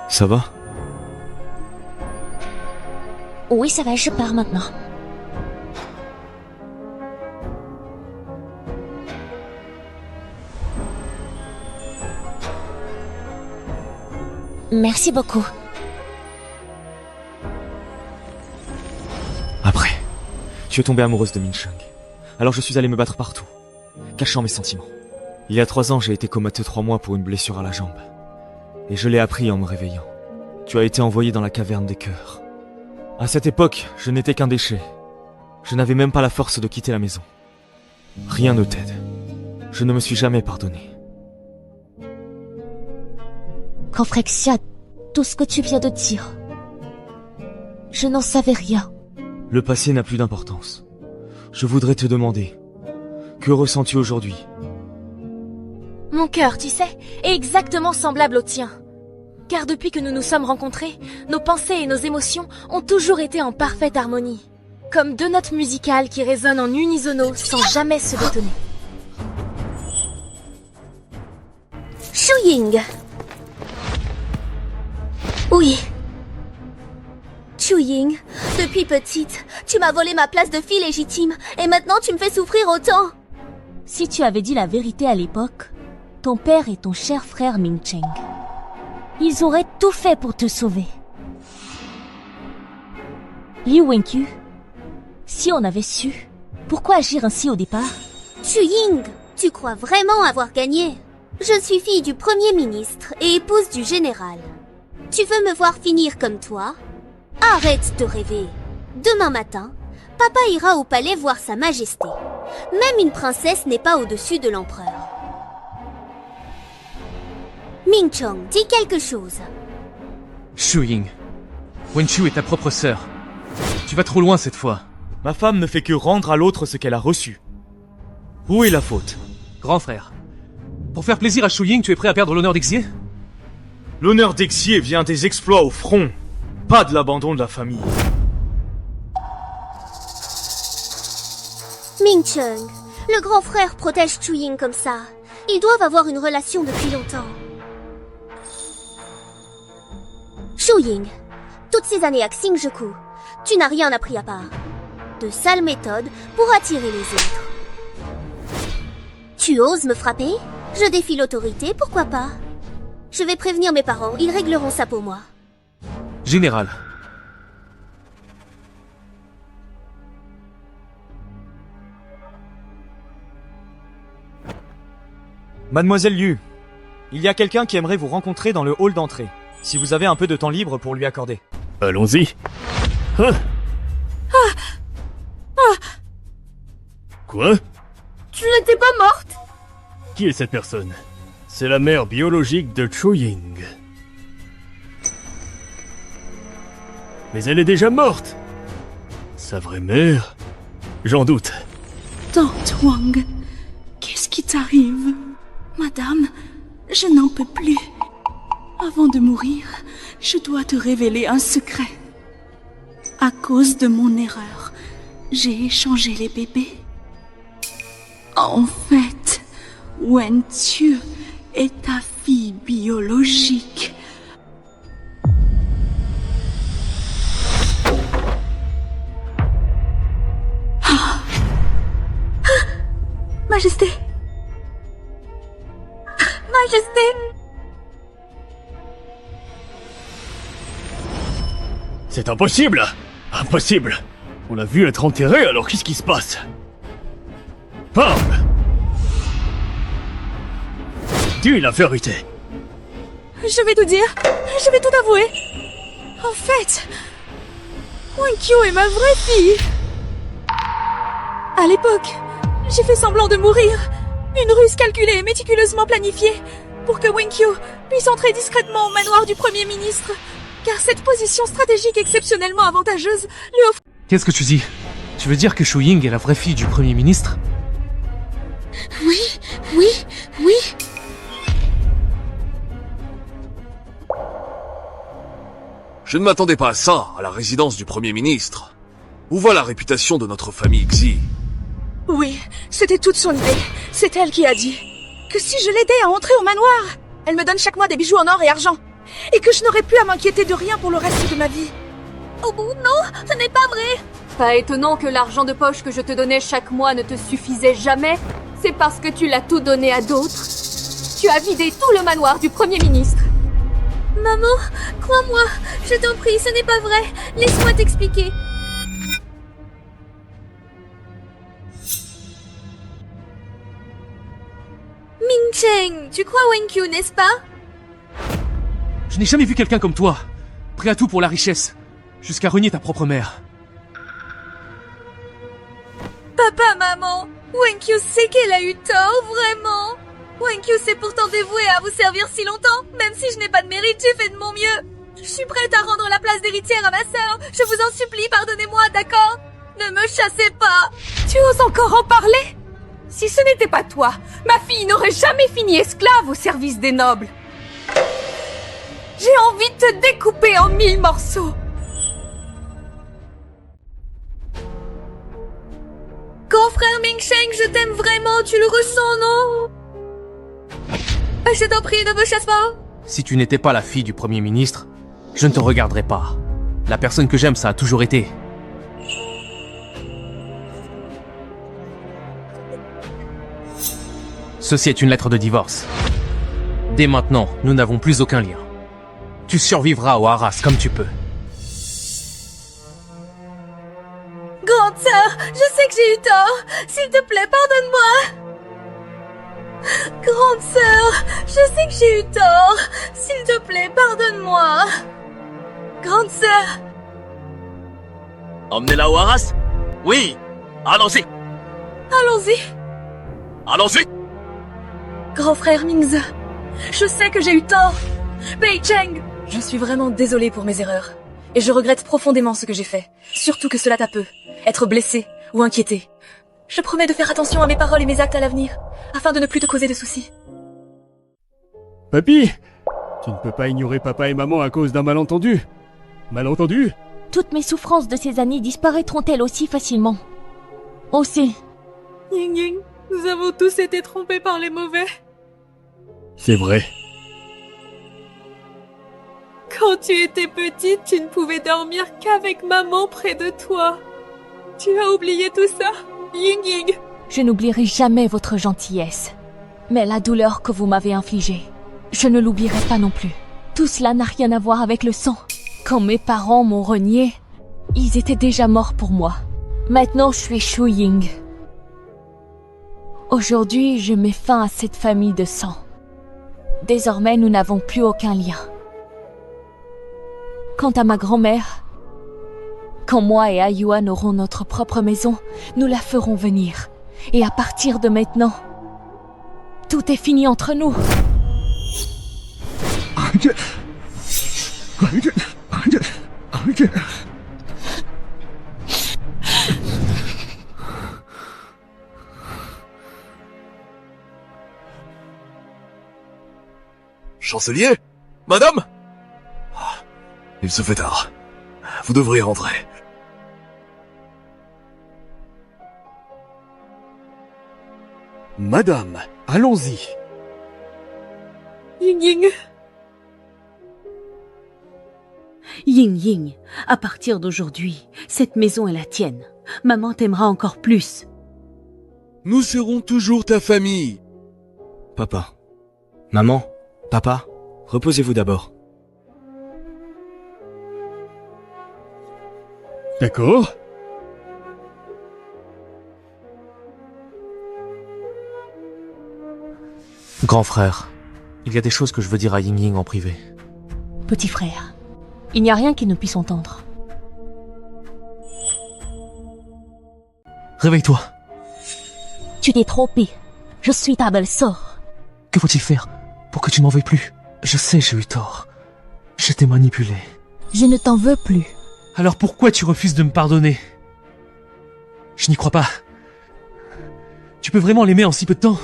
Ça va? Oui, ça va, je pars maintenant. Merci beaucoup. Après, tu es tombée amoureuse de Ming-Cheng. Alors je suis allé me battre partout, cachant mes sentiments. Il y a 3 ans, j'ai été comateux 3 mois pour une blessure à la jambe. Et je l'ai appris en me réveillant. Tu as été envoyé dans la caverne des cœurs. À cette époque, je n'étais qu'un déchet. Je n'avais même pas la force de quitter la maison. Rien ne t'aide. Je ne me suis jamais pardonné. Confrexia, tout ce que tu viens de dire. Je n'en savais rien. Le passé n'a plus d'importance. Je voudrais te demander, que ressens-tu aujourd'hui? Mon cœur, tu sais, est exactement semblable au tien. Car depuis que nous nous sommes rencontrés, nos pensées et nos émotions ont toujours été en parfaite harmonie. Comme 2 notes musicales qui résonnent en unisono sans jamais se détonner. Shuying. Oui. Shuying, depuis petite, tu m'as volé ma place de fille légitime, et maintenant tu me fais souffrir autant. Si tu avais dit la vérité à l'époque, ton père et ton cher frère Ming-Cheng, ils auraient tout fait pour te sauver. Liu Wenqiu, si on avait su, pourquoi agir ainsi au départ? Xu Ying, tu crois vraiment avoir gagné? Je suis fille du Premier ministre et épouse du général. Tu veux me voir finir comme toi? Arrête de rêver. Demain matin, papa ira au palais voir sa majesté. Même une princesse n'est pas au-dessus de l'empereur. Ming Chong, dis quelque chose. Xu Ying, Wenqiu est ta propre sœur. Tu vas trop loin cette fois. Ma femme ne fait que rendre à l'autre ce qu'elle a reçu. Où est la faute? Grand frère, pour faire plaisir à Xu Ying, tu es prêt à perdre l'honneur d'Exie? L'honneur d'Exie vient des exploits au front, pas de l'abandon de la famille. Ming Chong, le grand frère protège Xu Ying comme ça. Ils doivent avoir une relation depuis longtemps. Xu Ying, toutes ces années à Xingzhekou, tu n'as rien appris à part. De sales méthodes pour attirer les autres. Tu oses me frapper? Je défie l'autorité, pourquoi pas? Je vais prévenir mes parents, ils régleront ça pour moi. Général. Mademoiselle Liu, il y a quelqu'un qui aimerait vous rencontrer dans le hall d'entrée, si vous avez un peu de temps libre pour lui accorder. Allons-y. Hein? Quoi? Tu n'étais pas morte? Qui est cette personne? C'est la mère biologique de Xu Ying. Mais elle est déjà morte. Sa vraie mère? J'en doute. Tante Wang, qu'est-ce qui t'arrive? Madame, je n'en peux plus. Avant de mourir, je dois te révéler un secret. À cause de mon erreur, j'ai échangé les bébés. En fait, Wenqiu est ta fille biologique. Majesté. Majesté. C'est impossible! Impossible! On l'a vu être enterré, alors qu'est-ce qui se passe? Bam! Dis la vérité! Je vais tout dire. Je vais tout avouer. En fait, Wenqiu est ma vraie fille. À l'époque, j'ai fait semblant de mourir. Une ruse calculée et méticuleusement planifiée pour que Wenqiu puisse entrer discrètement au manoir du Premier ministre. Car cette position stratégique exceptionnellement avantageuse lui offre... Qu'est-ce que tu dis? Tu veux dire que Xu Ying est la vraie fille du Premier ministre? Oui, oui, oui. Je ne m'attendais pas à ça, à la résidence du Premier ministre. Où va la réputation de notre famille Xi? Oui, c'était toute son idée. C'est elle qui a dit que si je l'aidais à entrer au manoir, elle me donne chaque mois des bijoux en or et argent. Et que je n'aurais plus à m'inquiéter de rien pour le reste de ma vie. Oh non, ce n'est pas vrai. Pas étonnant que l'argent de poche que je te donnais chaque mois ne te suffisait jamais. C'est parce que tu l'as tout donné à d'autres. Tu as vidé tout le manoir du Premier ministre. Maman, crois-moi, je t'en prie, ce n'est pas vrai. Laisse-moi t'expliquer. Ming Cheng, tu crois Wenqiu, n'est-ce pas? Je n'ai jamais vu quelqu'un comme toi, prêt à tout pour la richesse, jusqu'à renier ta propre mère. Papa, maman, Wenqiu sait qu'elle a eu tort, vraiment. Wenqiu s'est pourtant dévouée à vous servir si longtemps, même si je n'ai pas de mérite, j'ai fait de mon mieux. Je suis prête à rendre la place d'héritière à ma sœur. Je vous en supplie, pardonnez-moi, d'accord? Ne me chassez pas. Tu oses encore en parler? Si ce n'était pas toi, ma fille n'aurait jamais fini esclave au service des nobles. J'ai envie de te découper en 1000 morceaux. Grand frère Ming Sheng, je t'aime vraiment, tu le ressens, non? Je t'en prie, ne me chasse pas. Si tu n'étais pas la fille du Premier ministre, je ne te regarderais pas. La personne que j'aime, ça a toujours été. Ceci est une lettre de divorce. Dès maintenant, nous n'avons plus aucun lien. Tu survivras au Haras comme tu peux. sœur, je sais que j'ai eu tort. S'il te plaît, pardonne-moi. Grande sœur, je sais que j'ai eu tort. S'il te plaît, pardonne-moi. Grande sœur. Emmenez-la au haras? Oui. Allons-y. Allons-y. Allons-y. Grand frère Mingze, je sais que j'ai eu tort. Bei Cheng, je suis vraiment désolée pour mes erreurs. Et je regrette profondément ce que j'ai fait. Surtout que cela t'a peu. Être blessé ou inquiété. Je promets de faire attention à mes paroles et mes actes à l'avenir, afin de ne plus te causer de soucis. Papy, tu ne peux pas ignorer papa et maman à cause d'un malentendu. Malentendu? Toutes mes souffrances de ces années disparaîtront-elles aussi facilement? Aussi. Ying Ying, nous avons tous été trompés par les mauvais. C'est vrai. Quand tu étais petite, tu ne pouvais dormir qu'avec maman près de toi. Tu as oublié tout ça, Ying Ying. Je n'oublierai jamais votre gentillesse. Mais la douleur que vous m'avez infligée, je ne l'oublierai pas non plus. Tout cela n'a rien à voir avec le sang. Quand mes parents m'ont renié, ils étaient déjà morts pour moi. Maintenant, je suis Shu Ying. Aujourd'hui, je mets fin à cette famille de sang. Désormais, nous n'avons plus aucun lien. Quant à ma grand-mère, quand moi et Ayuan aurons notre propre maison, nous la ferons venir. Et à partir de maintenant, tout est fini entre nous. Chancelier? Madame? Il se fait tard. Vous devriez rentrer. Madame, allons-y. Ying Ying. Ying Ying, à partir d'aujourd'hui, cette maison est la tienne. Maman t'aimera encore plus. Nous serons toujours ta famille. Papa. Maman. Papa. Reposez-vous d'abord. D'accord. Grand frère, il y a des choses que je veux dire à Ying Ying en privé. Petit frère, il n'y a rien qui ne puisse entendre. Réveille-toi. Tu t'es trompé. Je suis ta belle-sœur. Que faut-il faire pour que tu ne m'en veuilles plus? Je sais, j'ai eu tort. Je t'ai manipulé. Je ne t'en veux plus. Alors pourquoi tu refuses de me pardonner? Je n'y crois pas. Tu peux vraiment l'aimer en si peu de temps?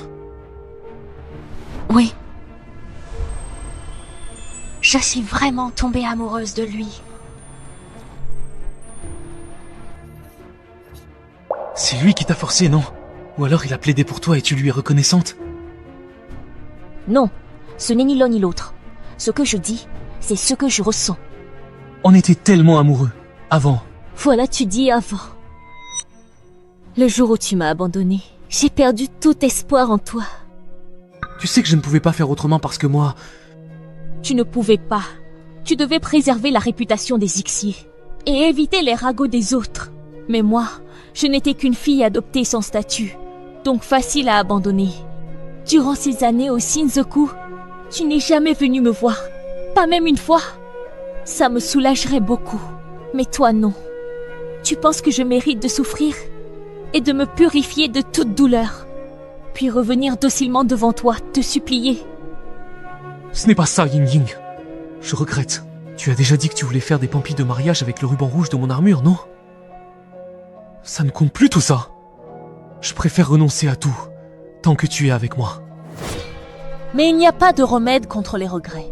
Oui. Je suis vraiment tombée amoureuse de lui. C'est lui qui t'a forcé, non? Ou alors il a plaidé pour toi et tu lui es reconnaissante? Non, ce n'est ni l'un ni l'autre. Ce que je dis, c'est ce que je ressens. On était tellement amoureux, avant. Voilà, tu dis avant. Le jour où tu m'as abandonné, j'ai perdu tout espoir en toi. Tu sais que je ne pouvais pas faire autrement parce que moi... Tu ne pouvais pas. Tu devais préserver la réputation des Ixiers et éviter les ragots des autres. Mais moi, je n'étais qu'une fille adoptée sans statut, donc facile à abandonner. Durant ces années au Shinzoku, tu n'es jamais venu me voir, pas même une fois. Ça me soulagerait beaucoup, mais toi non. Tu penses que je mérite de souffrir et de me purifier de toute douleur, puis revenir docilement devant toi, te supplier. Ce n'est pas ça, Ying Ying. Je regrette. Tu as déjà dit que tu voulais faire des pampis de mariage avec le ruban rouge de mon armure, non? Ça ne compte plus tout ça. Je préfère renoncer à tout, tant que tu es avec moi. Mais il n'y a pas de remède contre les regrets.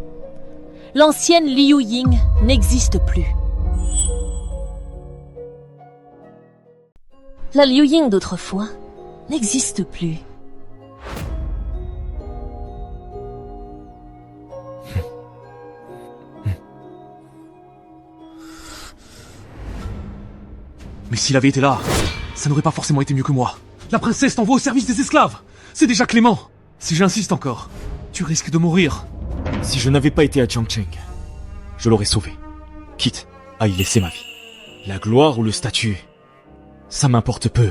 L'ancienne Liu Ying n'existe plus. La Liu Ying d'autrefois n'existe plus. Mais s'il avait été là, ça n'aurait pas forcément été mieux que moi. La princesse t'envoie au service des esclaves. C'est déjà clément. Si j'insiste encore, tu risques de mourir. Si je n'avais pas été à Changcheng, je l'aurais sauvé. Quitte à y laisser ma vie. La gloire ou le statut, ça m'importe peu.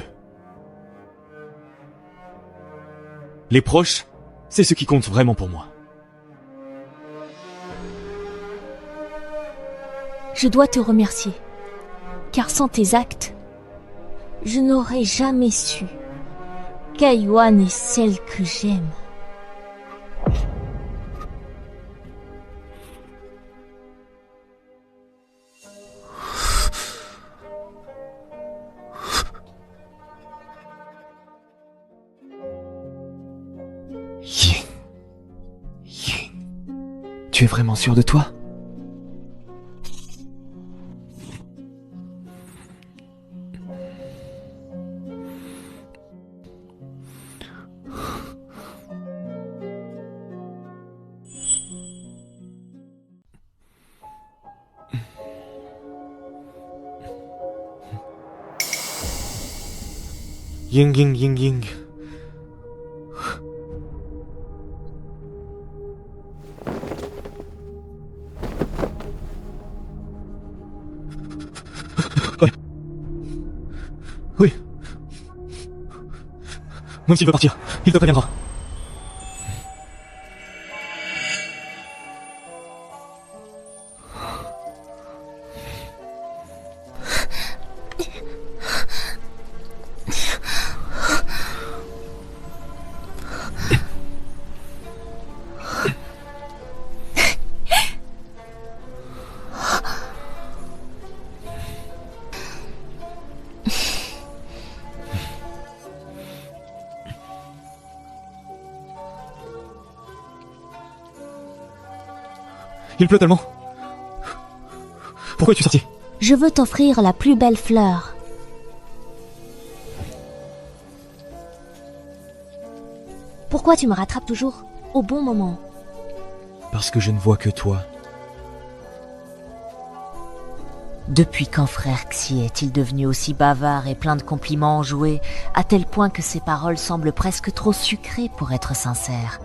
Les proches, c'est ce qui compte vraiment pour moi. Je dois te remercier, car sans tes actes, je n'aurais jamais su qu'Aiyuan est celle que j'aime. Ying, tu es vraiment sûr de toi? Ying. Oui. Même s'il veut partir, il te préviendra. Il pleut tellement. Pourquoi es-tu sorti? Je veux t'offrir la plus belle fleur. Pourquoi tu me rattrapes toujours au bon moment? Parce que je ne vois que toi. Depuis quand frère Xie est-il devenu aussi bavard et plein de compliments enjoués, à tel point que ses paroles semblent presque trop sucrées pour être sincères?